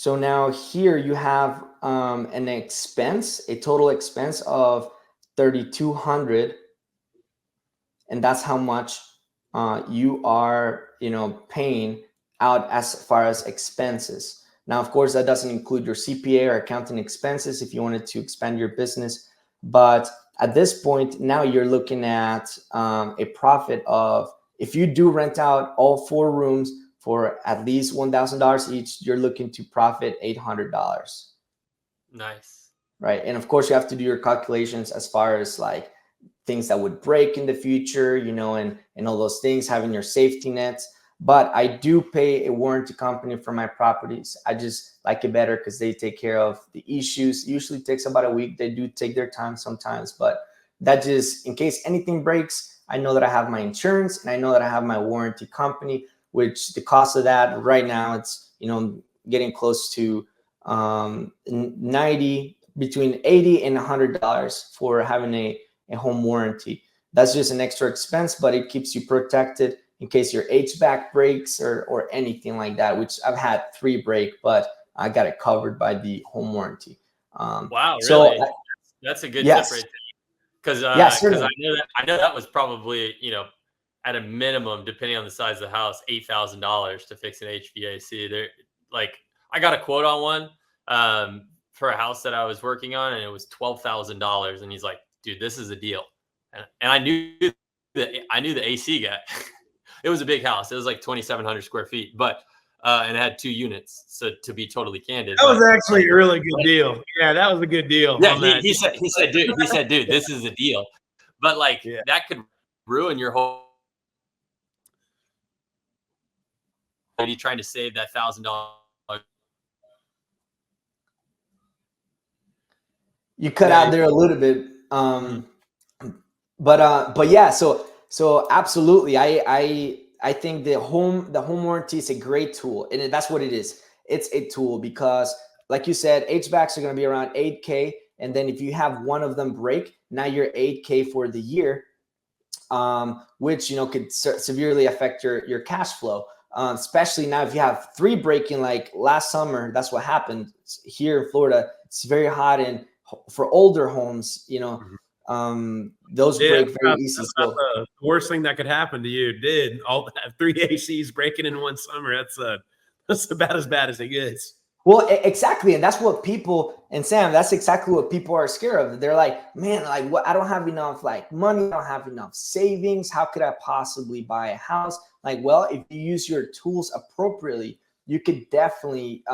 now here you have an expense, a total expense of $3,200, and that's how much you are, paying out as far as expenses. Now, of course, that doesn't include your CPA or accounting expenses if you wanted to expand your business. But at this point, now you're looking at a profit of, if you do rent out all 4 rooms for at least $1,000 each, you're looking to profit $800. Nice. Right. And of course, you have to do your calculations as far as like things that would break in the future, and all those things, having your safety nets. But I do pay a warranty company for my properties. I just like it better because they take care of the issues. It usually takes about a week. They do take their time sometimes, but that just, in case anything breaks, I know that I have my insurance and I know that I have my warranty company, which the cost of that right now, it's, getting close to between $80 and $100 for having a home warranty. That's just an extra expense, but it keeps you protected in case your HVAC breaks or anything like that, which I've had 3 break, but I got it covered by the home warranty. Wow, so really? That's a good tip right there. Because I know that was probably, at a minimum, depending on the size of the house, $8,000 to fix an HVAC. There, like, I got a quote on one for a house that I was working on, and it was $12,000. And he's like, "Dude, this is a deal." And I knew the AC guy. It was a big house. It was like 2,700 square feet, but and it had 2 units. So to be totally candid, that was actually a really good deal. Yeah, that was a good deal. Yeah, he said, dude, this is a deal. But like that could ruin your whole. Are you trying to save that $1,000? You cut out there a little bit, but yeah. So absolutely, I think the home warranty is a great tool, and that's what it is. It's a tool because, like you said, HVACs are going to be around $8K, and then if you have one of them break, now you're $8K for the year, which could severely affect your cash flow. Especially now if you have 3 breaking, like last summer, that's what happened here in Florida. It's very hot, and for older homes, those break very easy. That's the worst thing that could happen to you. Did all that 3 ACs breaking in one summer? That's about as bad as it gets. Well, exactly, and that's what people, and Sam, that's exactly what people are scared of. They're like, man, like, what? I don't have enough money. I don't have enough savings. How could I possibly buy a house? Like, well, if you use your tools appropriately, you could definitely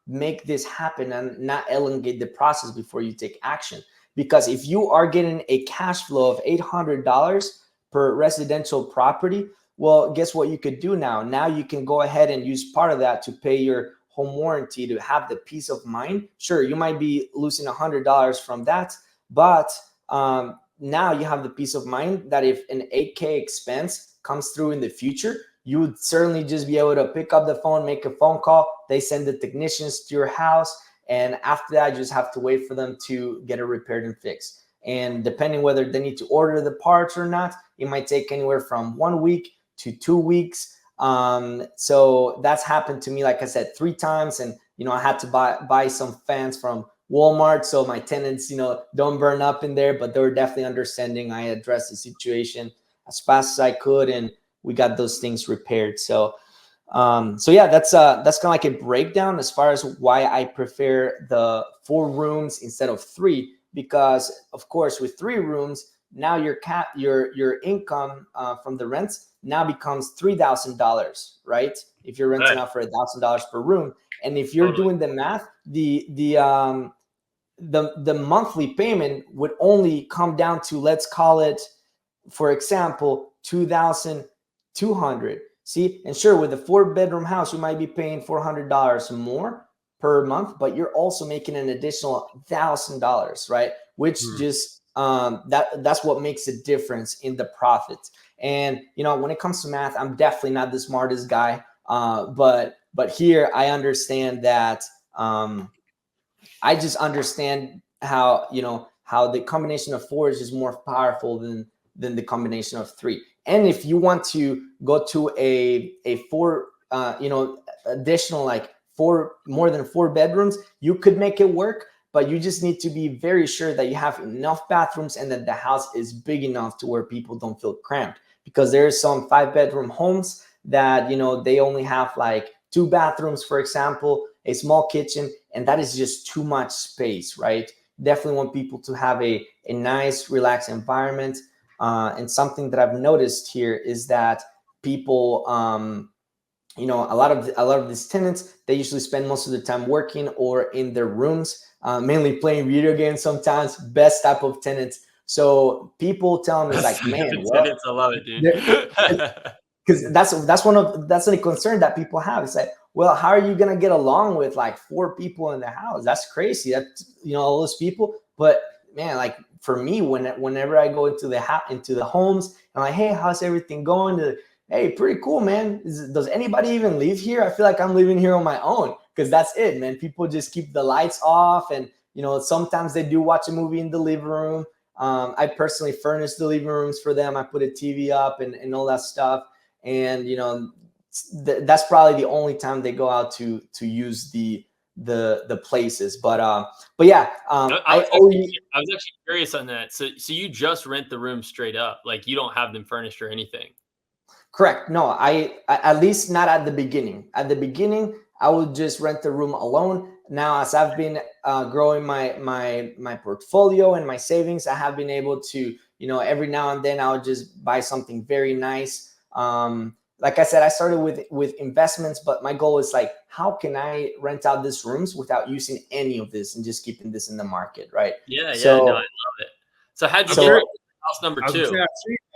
make this happen and not elongate the process before you take action. Because if you are getting a cash flow of $800 per residential property, well, guess what you could do now? Now you can go ahead and use part of that to pay your home warranty, to have the peace of mind. Sure, you might be losing $100 from that, but now you have the peace of mind that if an 8K expense comes through in the future, you would certainly just be able to pick up the phone, make a phone call. They send the technicians to your house, and after that, you just have to wait for them to get it repaired and fixed. And depending whether they need to order the parts or not, it might take anywhere from 1 week to 2 weeks. So that's happened to me, like I said, 3 times. And, I had to buy some fans from Walmart so my tenants, don't burn up in there, but they were definitely understanding. I addressed the situation as fast as I could, and we got those things repaired. So yeah, that's kind of like a breakdown as far as why I prefer the 4 rooms instead of 3, because of course with 3 rooms, now your income from the rents now becomes $3,000, right? If you're renting out for $1,000 per room, and if you're doing the math, the monthly payment would only come down to, let's call it, for example, $2,200. See, and sure, with a 4-bedroom house, you might be paying $400 more per month, but you're also making an additional $1,000, right? Which just that's what makes a difference in the profit. And when it comes to math, I'm definitely not the smartest guy, but here I understand that. I just understand how the combination of 4 is just more powerful than the combination of 3. And if you want to go to a 4, additional, like more than 4 bedrooms, you could make it work, but you just need to be very sure that you have enough bathrooms and that the house is big enough to where people don't feel cramped. Because there's some 5-bedroom homes that they only have like 2 bathrooms, for example, a small kitchen, and that is just too much space, right? Definitely want people to have a nice, relaxed environment. And something that I've noticed here is that people, a lot of these tenants, they usually spend most of the time working or in their rooms, mainly playing video games sometimes. Best type of tenants. So people tell me, like, man, tenants, I love it, dude. Because that's a concern that people have. It's like, well, how are you gonna get along with like 4 people in the house? That's crazy. That all those people. But man, like for me, whenever I go into the homes, I'm like, hey, how's everything going? Hey, pretty cool, man. Does anybody even live here? I feel like I'm living here on my own, because that's it, man. People just keep the lights off, and sometimes they do watch a movie in the living room. I personally furnish the living rooms for them. I put a TV up and all that stuff. And that's probably the only time they go out to use the places. But yeah, I was actually curious on that. So you just rent the room straight up, like you don't have them furnished or anything? Correct. No, I at least not at the beginning. At the beginning, I would just rent the room alone. Now, as I've been growing my portfolio and my savings, I have been able to, every now and then I would just buy something very nice. Like I said, I started with investments, but my goal is like, how can I rent out these rooms without using any of this and just keeping this in the market, right? No, I love it. So how'd you get house number 2? I've seen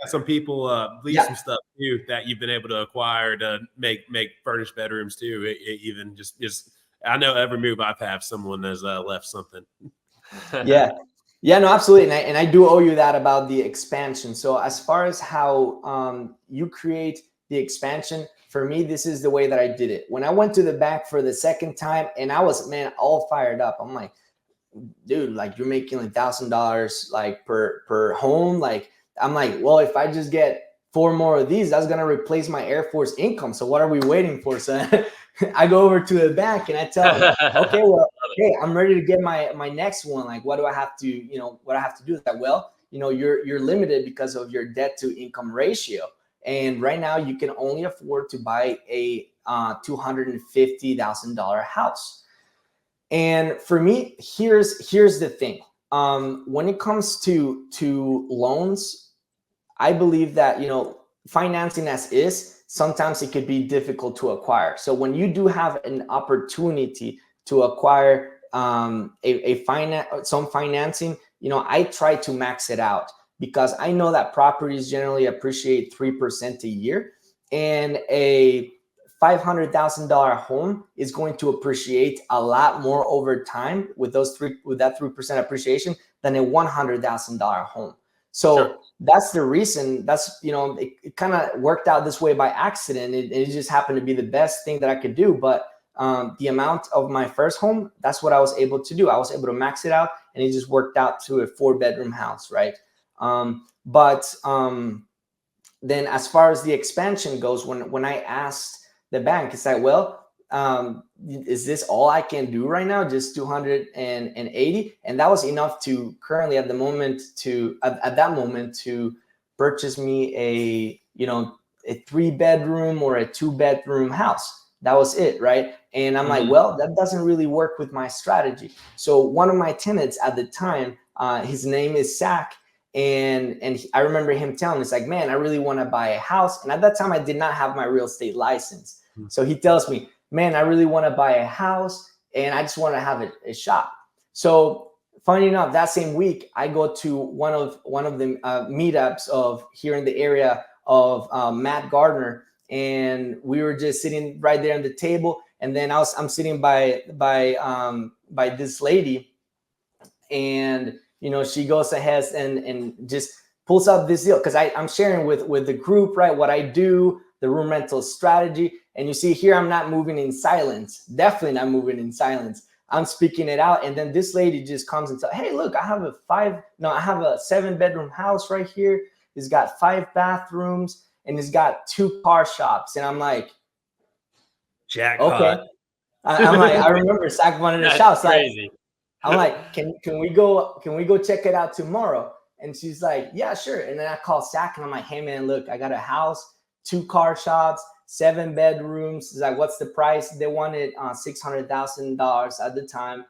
some people leave some stuff too that you've been able to acquire to make furnished bedrooms too. Even just I know every move I've had, someone has left something. Yeah, no, absolutely. And I do owe you that about the expansion. So as far as how you create the expansion, for me, this is the way that I did it. When I went to the bank for the second time, and I was, man, all fired up. I'm like, dude, like you're making like $1,000 like per home. Like, I'm like, well, if I just get 4 more of these, that's gonna replace my Air Force income. So what are we waiting for? So I go over to the bank and I tell them, okay, well, hey, I'm ready to get my next one. Like, what do I have to, what I have to do? That, well, you're limited because of your debt to income ratio. And right now you can only afford to buy a $250,000 house. And for me, here's the thing. When it comes to loans, I believe that, financing as is, sometimes it could be difficult to acquire. So when you do have an opportunity to acquire some financing, I try to max it out, because I know that properties generally appreciate 3% a year, and a $500,000 home is going to appreciate a lot more over time with that 3% appreciation than a $100,000 home. So sure, that's the reason. That's, it kind of worked out this way by accident. It just happened to be the best thing that I could do. But the amount of my first home, that's what I was able to do. I was able to max it out, and it just worked out to a 4-bedroom house, right? Then as far as the expansion goes, when I asked the bank, it's like, well, is this all I can do right now? Just 280? And that was enough to currently at that moment to purchase me a 3-bedroom or a 2-bedroom house. That was it, right? And I'm like, well, that doesn't really work with my strategy. So one of my tenants at the time, his name is Zach, I remember him telling me, it's like, man, I really want to buy a house. And at that time, I did not have my real estate license. So he tells me, man, I really want to buy a house and I just want to have a shop. So funny enough, that same week, I go to one of the meetups of here in the area of Matt Gardner, and we were just sitting right there on the table. And then I'm sitting by this lady, and she goes ahead and just pulls up this deal, because I'm sharing with the group, right, what I do, the room rental strategy. And you see here, I'm not moving in silence. Definitely not moving in silence. I'm speaking it out. And then this lady just comes and says, hey, look, I have a 7-bedroom house right here. It's got 5 bathrooms and it's got 2 car shops. And I'm like, jackpot. Okay. I'm like, I remember Zach wanted a shop. Crazy. I'm like, can we go check it out tomorrow? And she's like, yeah, sure. And then I call Zach and I'm like, hey man, look, I got a house, 2 car shops, 7 bedrooms. He's like, what's the price? They wanted $600,000 at the time.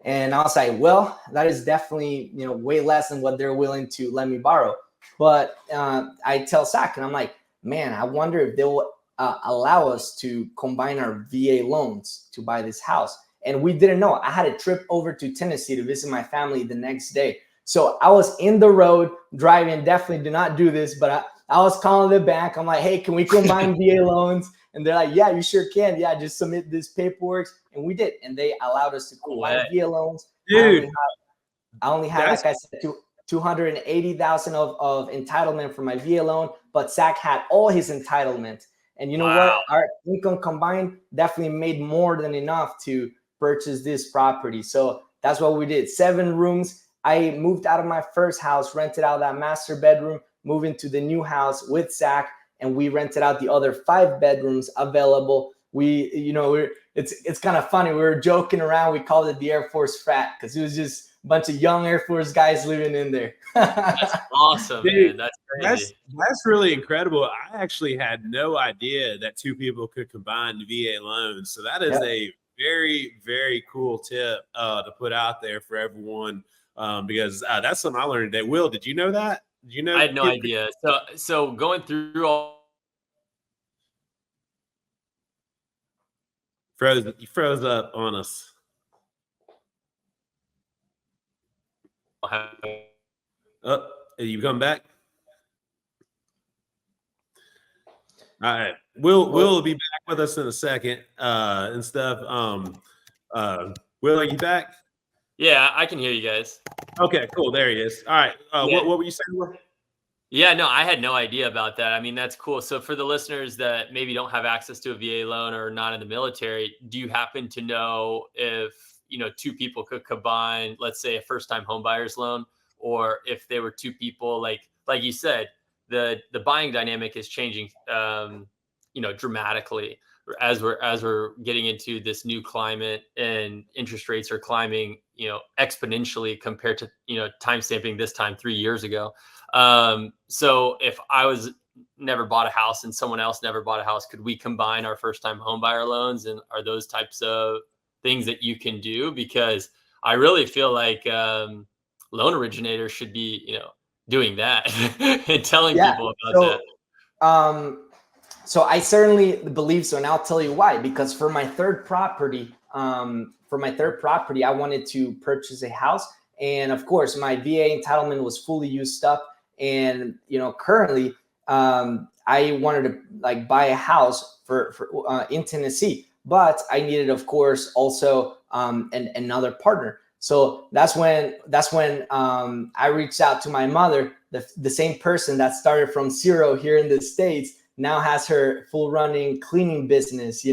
And I was like, well, that is definitely, way less than what they're willing to let me borrow. But I tell Zach, and I'm like, man, I wonder if they'll allow us to combine our VA loans to buy this house. And we didn't know. I had a trip over to Tennessee to visit my family the next day. So I was in the road driving. Definitely do not do this, but I was calling the bank. I'm like, hey, can we combine VA loans? And they're like, yeah, you sure can. Yeah, just submit this paperwork. And we did. And they allowed us to combine VA loans. Dude, I only had like I said, $280,000 of entitlement for my VA loan, but Zach had all his entitlement. And you know what? Our income combined definitely made more than enough to purchase this property. So that's what we did. 7 rooms. I moved out of my first house, rented out that master bedroom, moved into the new house with Zach, and we rented out the other 5 bedrooms available. It's kind of funny. We were joking around. We called it the Air Force frat because it was just a bunch of young Air Force guys living in there. That's awesome, dude, man. That's crazy. That's really incredible. I actually had no idea that 2 people could combine VA loans. So that is a very, very cool tip to put out there for everyone, because that's something I learned today. Will, did you know that? Did you know? I had no idea. So going through all. You froze up on us. Oh, you come back? All right. Will be back with us in a second and stuff. Will, are you back? Yeah, I can hear you guys. Okay, cool. There he is. All right. What were you saying, Will? Yeah, no, I had no idea about that. I mean, that's cool. So for the listeners that maybe don't have access to a VA loan or not in the military, do you happen to know if, 2 people could combine, let's say, a first-time homebuyer's loan, or if they were 2 people, like you said, the buying dynamic is changing, dramatically as we're getting into this new climate, and interest rates are climbing, exponentially compared to, time stamping this time 3 years ago. So if I was never bought a house and someone else never bought a house, could we combine our first time home buyer loans? And are those types of things that you can do? Because I really feel like, loan originators should be, doing that and telling people about that. So I certainly believe so. And I'll tell you why, because for my third property, I wanted to purchase a house. And of course, my VA entitlement was fully used up. And, currently, I wanted to buy a house for in Tennessee, but I needed, of course, also another partner. So that's when I reached out to my mother, the same person that started from zero here in the States, now has her full running cleaning business,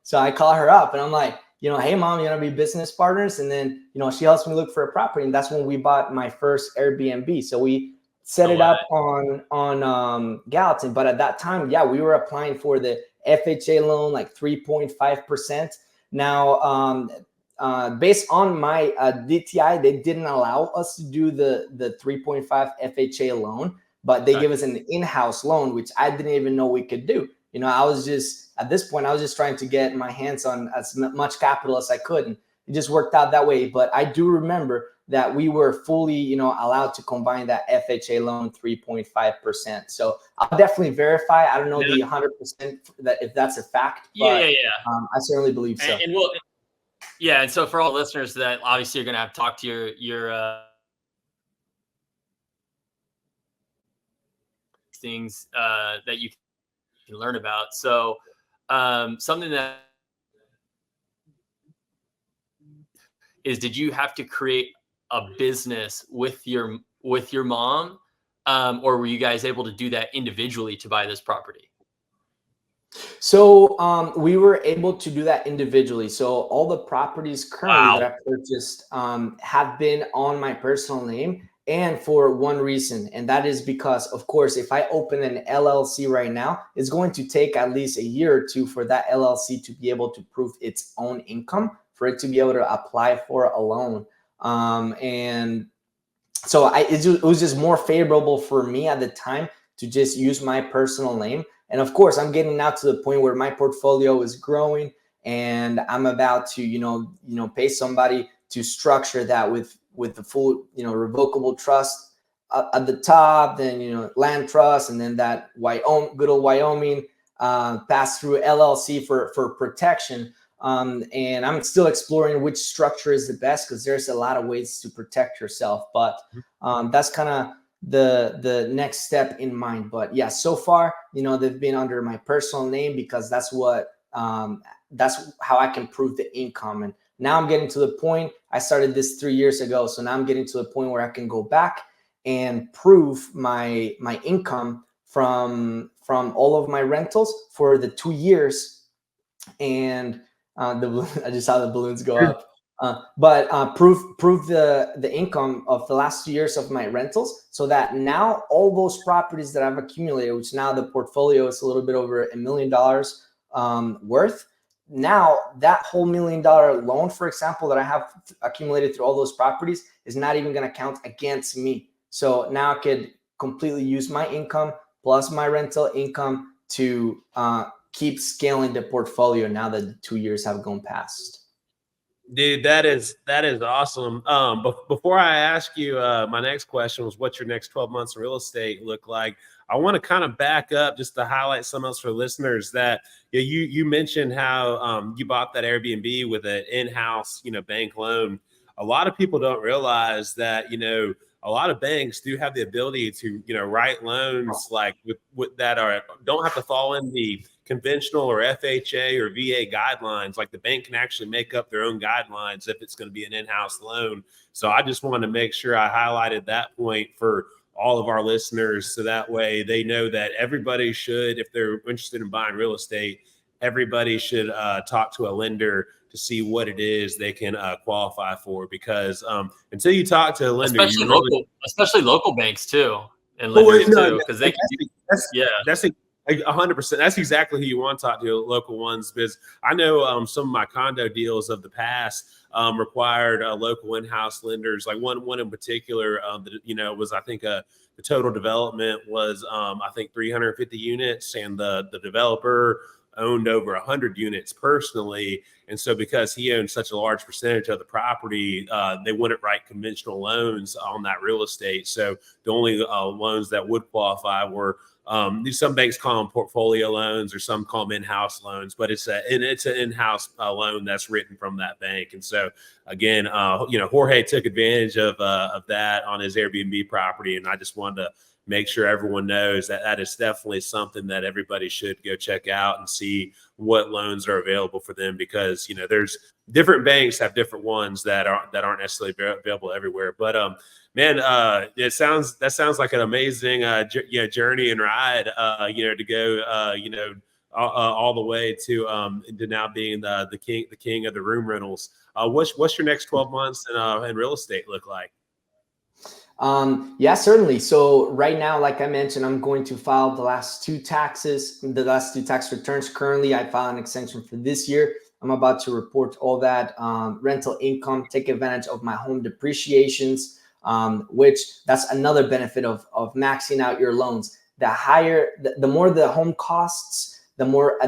So I call her up and I'm like, hey mom, you want to be business partners? And then, she helps me look for a property. And that's when we bought my first Airbnb. So we set it up on Gallatin. But at that time, we were applying for the FHA loan, like 3.5%. Now, based on my DTI, they didn't allow us to do the 3.5 FHA loan, but they give us an in-house loan, which I didn't even know we could do. At this point, I was just trying to get my hands on as much capital as I could. And, it just worked out that way. But I do remember that we were fully, you know, allowed to combine that FHA loan 3.5%. So I'll definitely verify. I don't know the 100% that if that's a fact, but I certainly believe so. And we'll, yeah. And so for all listeners that obviously you're going to have to talk to your things that you can learn about. So something that is, did you have to create a business with your mom, or were you guys able to do that individually to buy this property? So we were able to do that individually. So all the properties currently that I purchased have been on my personal name, and for one reason, and that is because, of course, if I open an LLC right now, it's going to take at least a year or two for that LLC to be able to prove its own income, for it to be able to apply for a loan. And so it was just more favorable for me at the time to just use my personal name. And of course, I'm getting now to the point where my portfolio is growing, and I'm about to, you know, pay somebody to structure that with the full, you know, revocable trust at the top, then, you know, land trust, and then that good old Wyoming pass through LLC for protection. And I'm still exploring which structure is the best, because there's a lot of ways to protect yourself. But that's kind of the next step in mind. But yeah, so far, you know, they've been under my personal name because that's what that's how I can prove the income. And now I'm getting to the point, I started this 3 years ago, so now I'm getting to the point where I can go back and prove my income from all of my rentals for the 2 years. And I just saw the balloons go up. But prove the income of the last 2 years of my rentals, so that now all those properties that I've accumulated, which now the portfolio is a little bit over $1 million worth. Now that whole $1 million loan, for example, that I have accumulated through all those properties is not even going to count against me. So now I could completely use my income plus my rental income to keep scaling the portfolio now that the 2 years have gone past. Dude, that is awesome. But before I ask you, my next question was, what's your next 12 months of real estate look like? I want to kind of back up just to highlight some else for listeners that you mentioned how you bought that Airbnb with an in-house, you know, bank loan. A lot of people don't realize that, you know, a lot of banks do have the ability to, you know, write loans like with that don't have to fall in the conventional or FHA or VA guidelines. Like the bank can actually make up their own guidelines if it's going to be an in-house loan. So I just wanted to make sure I highlighted that point for all of our listeners, so that way they know that everybody should, if they're interested in buying real estate, everybody should talk to a lender to see what it is they can qualify for. Because until you talk to a lender, especially local banks too, and lenders too, because they can. That's 100%. That's exactly who you want to talk to, local ones, because I know some of my condo deals of the past required local in-house lenders. Like one in particular, that, you know, was, I think the total development was I think 350 units, and the developer owned over 100 units personally. And so because he owned such a large percentage of the property, they wouldn't write conventional loans on that real estate. So the only loans that would qualify were some banks call them portfolio loans, or some call them in-house loans, but it's an in-house loan that's written from that bank. And so again, you know, Jorge took advantage of that on his Airbnb property, and I just wanted to make sure everyone knows that that is definitely something that everybody should go check out and see what loans are available for them, because, you know, there's different banks have different ones that aren't necessarily available everywhere. But man, that sounds like an amazing journey and ride, you know, to go you know, all the way to now being the king of the room rentals. What's your next 12 months in real estate look like? Yeah, certainly. So right now, like I mentioned, I'm going to file the last two tax returns. Currently, I filed an extension for this year. I'm about to report all that rental income, take advantage of my home depreciations, which that's another benefit of maxing out your loans. The more the home costs, the more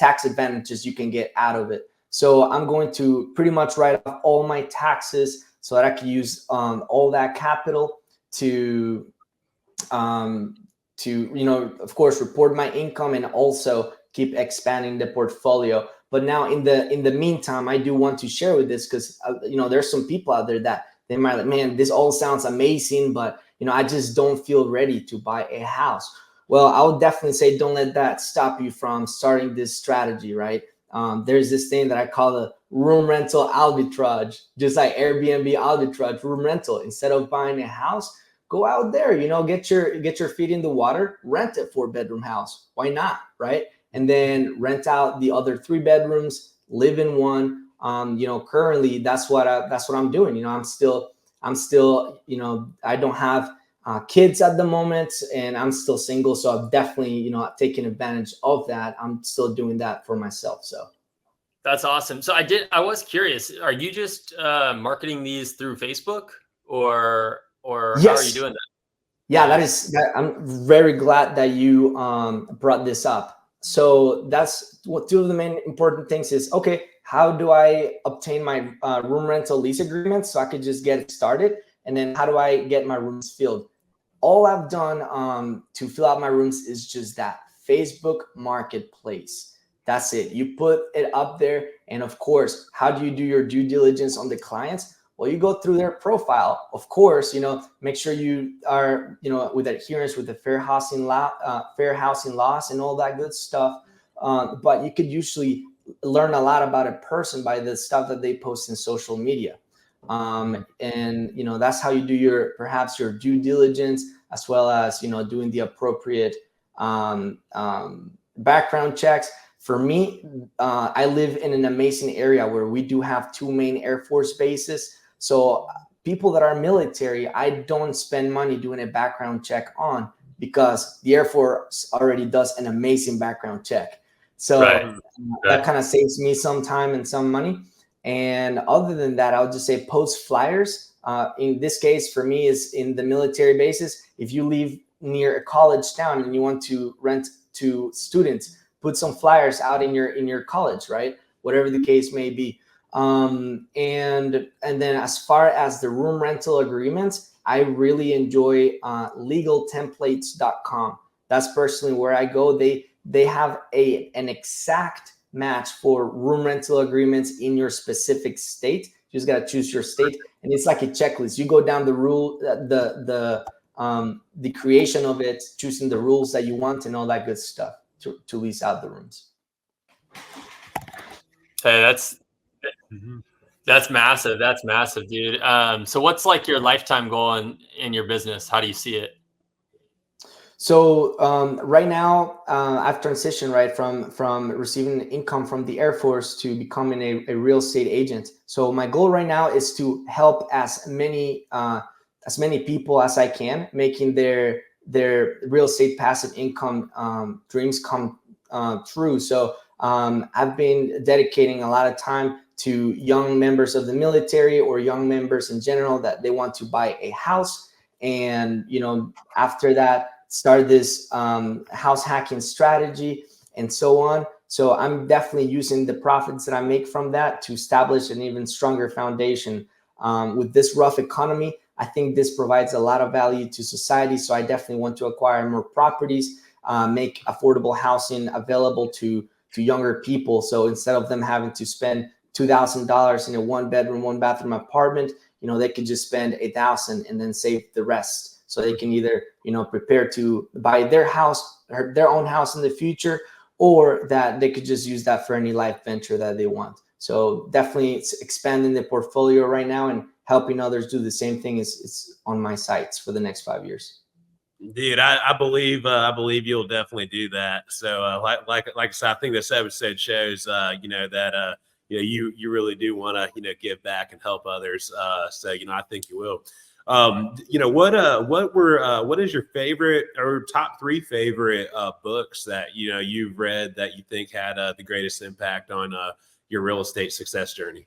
tax advantages you can get out of it. So I'm going to pretty much write off all my taxes so that I can use all that capital to of course, report my income and also keep expanding the portfolio. But now in the meantime, I do want to share with this because there's some people out there that they might like, man, this all sounds amazing, but I just don't feel ready to buy a house. Well, I would definitely say don't let that stop you from starting this strategy, right? There's this thing that I call the room rental arbitrage, just like Airbnb arbitrage, room rental. Instead of buying a house, go out there, get your feet in the water, rent a 4-bedroom house. Why not, right? And then rent out the other 3 bedrooms, live in one. Currently that's what I'm doing. I'm still, I don't have kids at the moment, and I'm still single. So I've definitely, taken advantage of that. I'm still doing that for myself. So that's awesome. So I was curious, are you just marketing these through Facebook or yes. How are you doing that? Yeah, I'm very glad that you brought this up. So that's what 2 of the main important things is, okay, how do I obtain my room rental lease agreement so I could just get it started? And then how do I get my rooms filled? All I've done to fill out my rooms is just that, Facebook Marketplace. That's it. You put it up there. And of course, how do you do your due diligence on the clients? Well, you go through their profile. Of course, make sure you are, with adherence with the fair housing laws and all that good stuff. But you could usually learn a lot about a person by the stuff that they post in social media. And that's how you do perhaps your due diligence, as well as doing the appropriate background checks. For me, I live in an amazing area where we do have 2 main Air Force bases. So people that are military, I don't spend money doing a background check on, because the Air Force already does an amazing background check. So that kind of saves me some time and some money. And other than that, I would just say post flyers. In this case, for me, is in the military bases. If you live near a college town and you want to rent to students, put some flyers out in your college, right? Whatever the case may be. And then as far as the room rental agreements, I really enjoy legaltemplates.com. That's personally where I go. They have an exact match for room rental agreements in your specific state. You just got to choose your state, and it's like a checklist. You go down the rule, the creation of it, choosing the rules that you want and all that good stuff to lease out the rooms. Hey, that's massive. That's massive, dude. So what's like your lifetime goal in your business? How do you see it? So right now, I've transitioned right from receiving income from the Air Force to becoming a real estate agent. So my goal right now is to help as many people as I can, making their real estate passive income dreams come true. So I've been dedicating a lot of time to young members of the military or young members in general that they want to buy a house, and after that, start this house hacking strategy and so on. So I'm definitely using the profits that I make from that to establish an even stronger foundation. With this rough economy, I think this provides a lot of value to society. So I definitely want to acquire more properties, make affordable housing available to younger people. So instead of them having to spend $2,000 in a 1-bedroom, 1-bathroom apartment, they could just spend $1,000 and then save the rest. So they can either, prepare to buy their house or their own house in the future, or that they could just use that for any life venture that they want. So definitely it's expanding the portfolio right now and helping others do the same thing is on my sights for the next 5 years. Dude, I believe you'll definitely do that. So like I said, I think this episode shows that you really do want to give back and help others. So I think you will. What is your favorite or top 3 favorite books that you've read that you think had the greatest impact on your real estate success journey?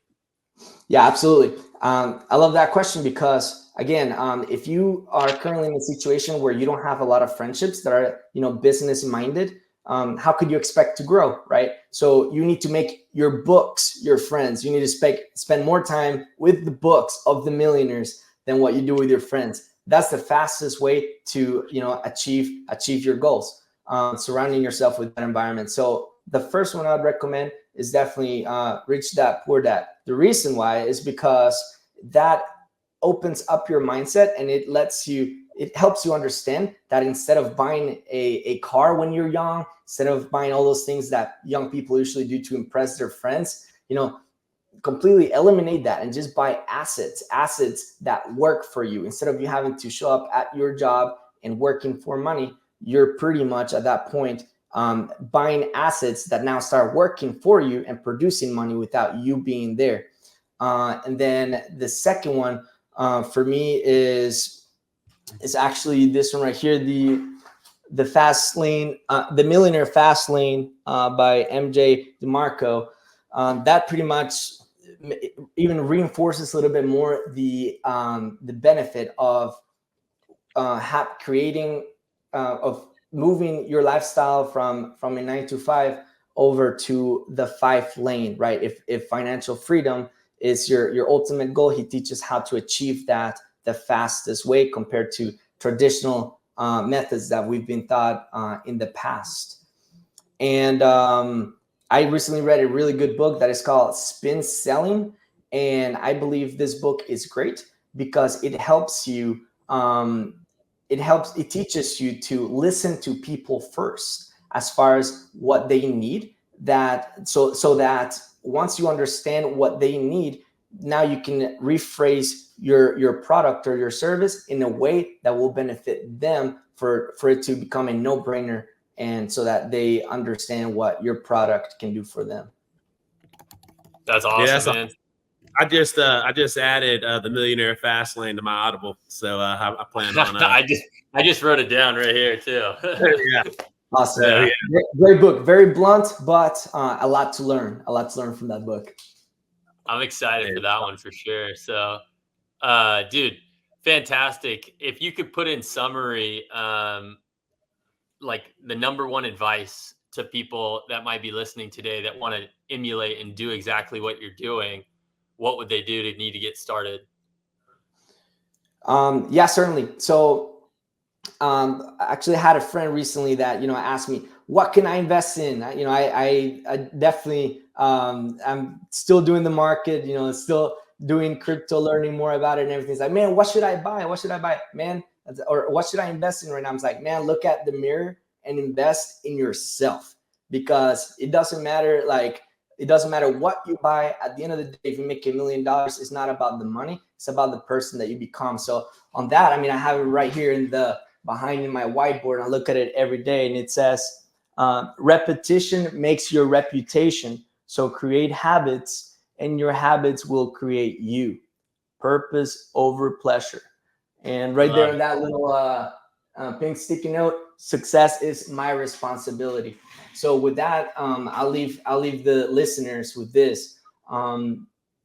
Yeah, absolutely. I love that question because, again, if you are currently in a situation where you don't have a lot of friendships that are business minded, how could you expect to grow, right? So you need to make your books your friends. You need to spend more time with the books of the millionaires than what you do with your friends. That's the fastest way to, achieve your goals. Surrounding yourself with that environment. So the first one I'd recommend is definitely Rich Dad Poor Dad. The reason why is because that opens up your mindset, and it helps you understand that instead of buying a car when you're young, instead of buying all those things that young people usually do to impress their friends, completely eliminate that and just buy assets that work for you. Instead of you having to show up at your job and working for money, you're pretty much at that point buying assets that now start working for you and producing money without you being there. And then the second one for me is actually this one right here, the Fast Lane, the Millionaire Fast Lane by MJ DeMarco. That pretty much even reinforces a little bit more the benefit of moving your lifestyle from a 9 to 5 over to the 5 lane, right? If financial freedom is your ultimate goal, he teaches how to achieve that the fastest way compared to traditional methods that we've been taught in the past. And I recently read a really good book that is called Spin Selling. And I believe this book is great because it helps you, it teaches you to listen to people first as far as what they need, so that once you understand what they need, now you can rephrase your product or your service in a way that will benefit them for it to become a no-brainer, and so that they understand what your product can do for them. That's awesome, man. I just added the Millionaire Fast Lane to my Audible, so I plan on. I just wrote it down right here too. Yeah. Awesome. Yeah. Great book, very blunt, but a lot to learn. A lot to learn from that book. I'm excited for that one for sure. So, dude, fantastic. If you could put in summary, like the number one advice to people that might be listening today that want to emulate and do exactly what you're doing, what would they do to need to get started? Yeah, certainly. So I actually had a friend recently that, asked me, what can I invest in? I definitely, I'm still doing the market, still doing crypto, learning more about it and everything. It's like, man, what should I buy? What should I buy, man? Or what should I invest in right now? I'm like, man, look at the mirror and invest in yourself, because it doesn't matter. It doesn't matter what you buy. At the end of the day, if you make $1 million, it's not about the money. It's about the person that you become. So on that, I have it right here behind in my whiteboard. I look at it every day, and it says, repetition makes your reputation. So create habits, and your habits will create you. Purpose over pleasure. And right there in that little pink sticky note, success is my responsibility. So with that, I'll leave the listeners with this.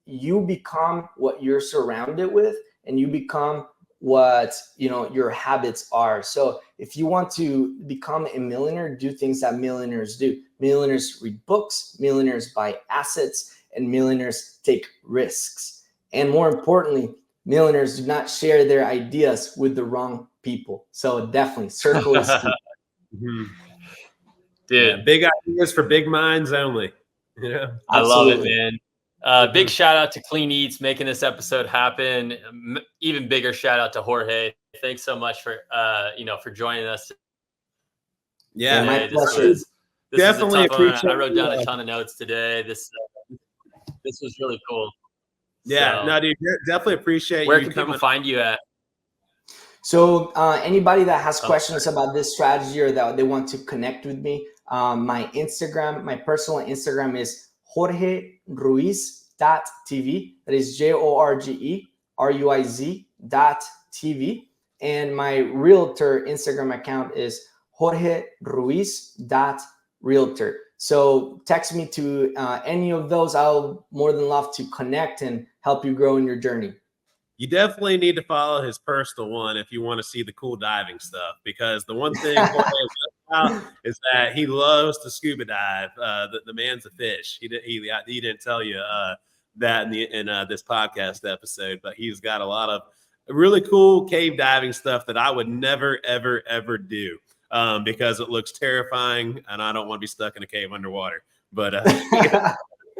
You become what you're surrounded with, and you become what your habits are. So if you want to become a millionaire, do things that millionaires do. Millionaires read books, millionaires buy assets, and millionaires take risks. And more importantly, millionaires do not share their ideas with the wrong people. So definitely, circle is key. Mm-hmm. Dude, yeah, big ideas for big minds only. I love it, man. Big shout out to Clean Eats making this episode happen. Even bigger shout out to Jorge. Thanks so much for for joining us. Yeah, my pleasure. This definitely appreciate. I wrote down a ton of notes today. This was really cool. Yeah, no, dude, definitely appreciate you. Where can people find you at? So anybody that has questions about this strategy or that they want to connect with me, my personal Instagram is Jorge Ruiz.tv. That is JorgeRuiz.tv. And my realtor Instagram account is Jorge Ruiz.realtor. So text me to any of those. I'll more than love to connect and help you grow in your journey. You definitely need to follow his personal one if you want to see the cool diving stuff, because the one thing Jorge is out is that he loves to scuba dive. The man's a fish. He didn't tell you that in this podcast episode, but he's got a lot of really cool cave diving stuff that I would never, ever, ever do because it looks terrifying, and I don't want to be stuck in a cave underwater. But,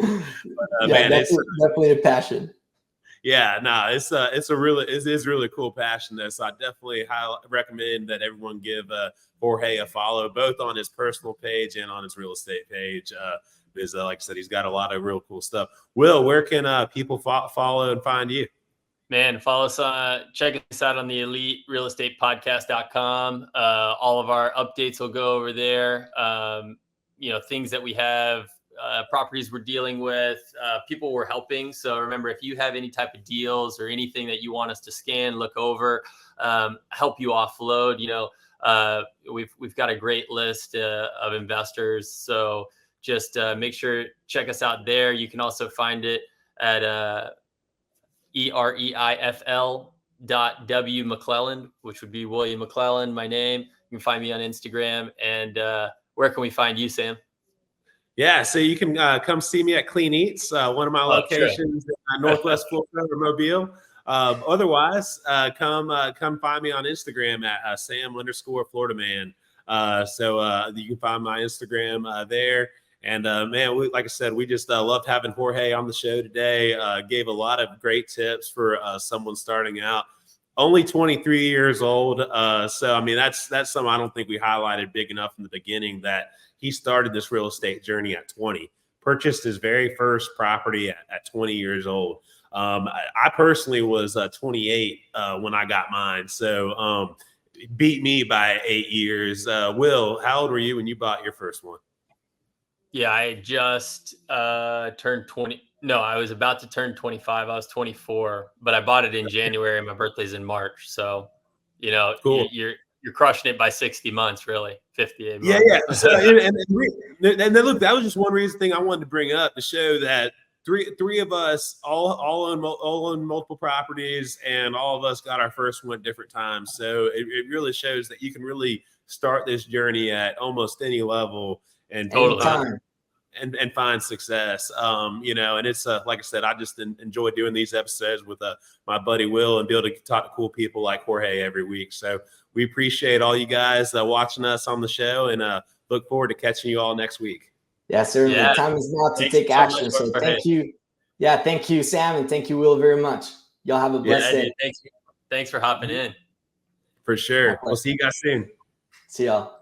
Yeah, man, definitely a passion. Yeah, no, it's a really cool passion though. So I definitely recommend that everyone give Jorge a follow, both on his personal page and on his real estate page. Because like I said, he's got a lot of real cool stuff. Will, where can people follow and find you? Man, follow us check us out on the eliterealestatepodcast.com. All of our updates will go over there. Things that we have, properties we're dealing with, people we're helping. So remember, if you have any type of deals or anything that you want us to scan, look over, help you offload, we've got a great list of investors. So just make sure, check us out there. You can also find it at EREIFL.W McClelland, which would be William McClelland, my name. You can find me on Instagram. And where can we find you, Sam? Yeah, so you can come see me at Clean Eats, one of my locations in Northwest Florida or Mobile. Otherwise, come find me on Instagram at Sam_Florida Man. So you can find my Instagram there. And man, like I said, we just loved having Jorge on the show today. Gave a lot of great tips for someone starting out. Only 23 years old. So I mean, that's something I don't think we highlighted big enough in the beginning, that he started this real estate journey at 20, purchased his very first property at 20 years old. I personally was 28 when I got mine. So beat me by 8 years. Will, how old were you when you bought your first one? Yeah, I just turned 20. No, I was about to turn 25. I was 24, but I bought it in January. My birthday's in March. So, cool. You're crushing it by 60 months, really, 58 months. Yeah. So, and then look, that was just one thing I wanted to bring up to show that three of us all own multiple properties, and all of us got our first one at different times. So it really shows that you can really start this journey at almost any level and and find success. And it's like I said, I just enjoy doing these episodes with my buddy Will, and be able to talk to cool people like Jorge every week. So we appreciate all you guys watching us on the show, and look forward to catching you all next week. Yeah, certainly. Yeah. Time is now to take action. So thank you. Yeah, thank you, Sam, and thank you, Will, very much. Y'all have a blessed day. Thanks for hopping in. For sure. We'll see you guys soon. See y'all.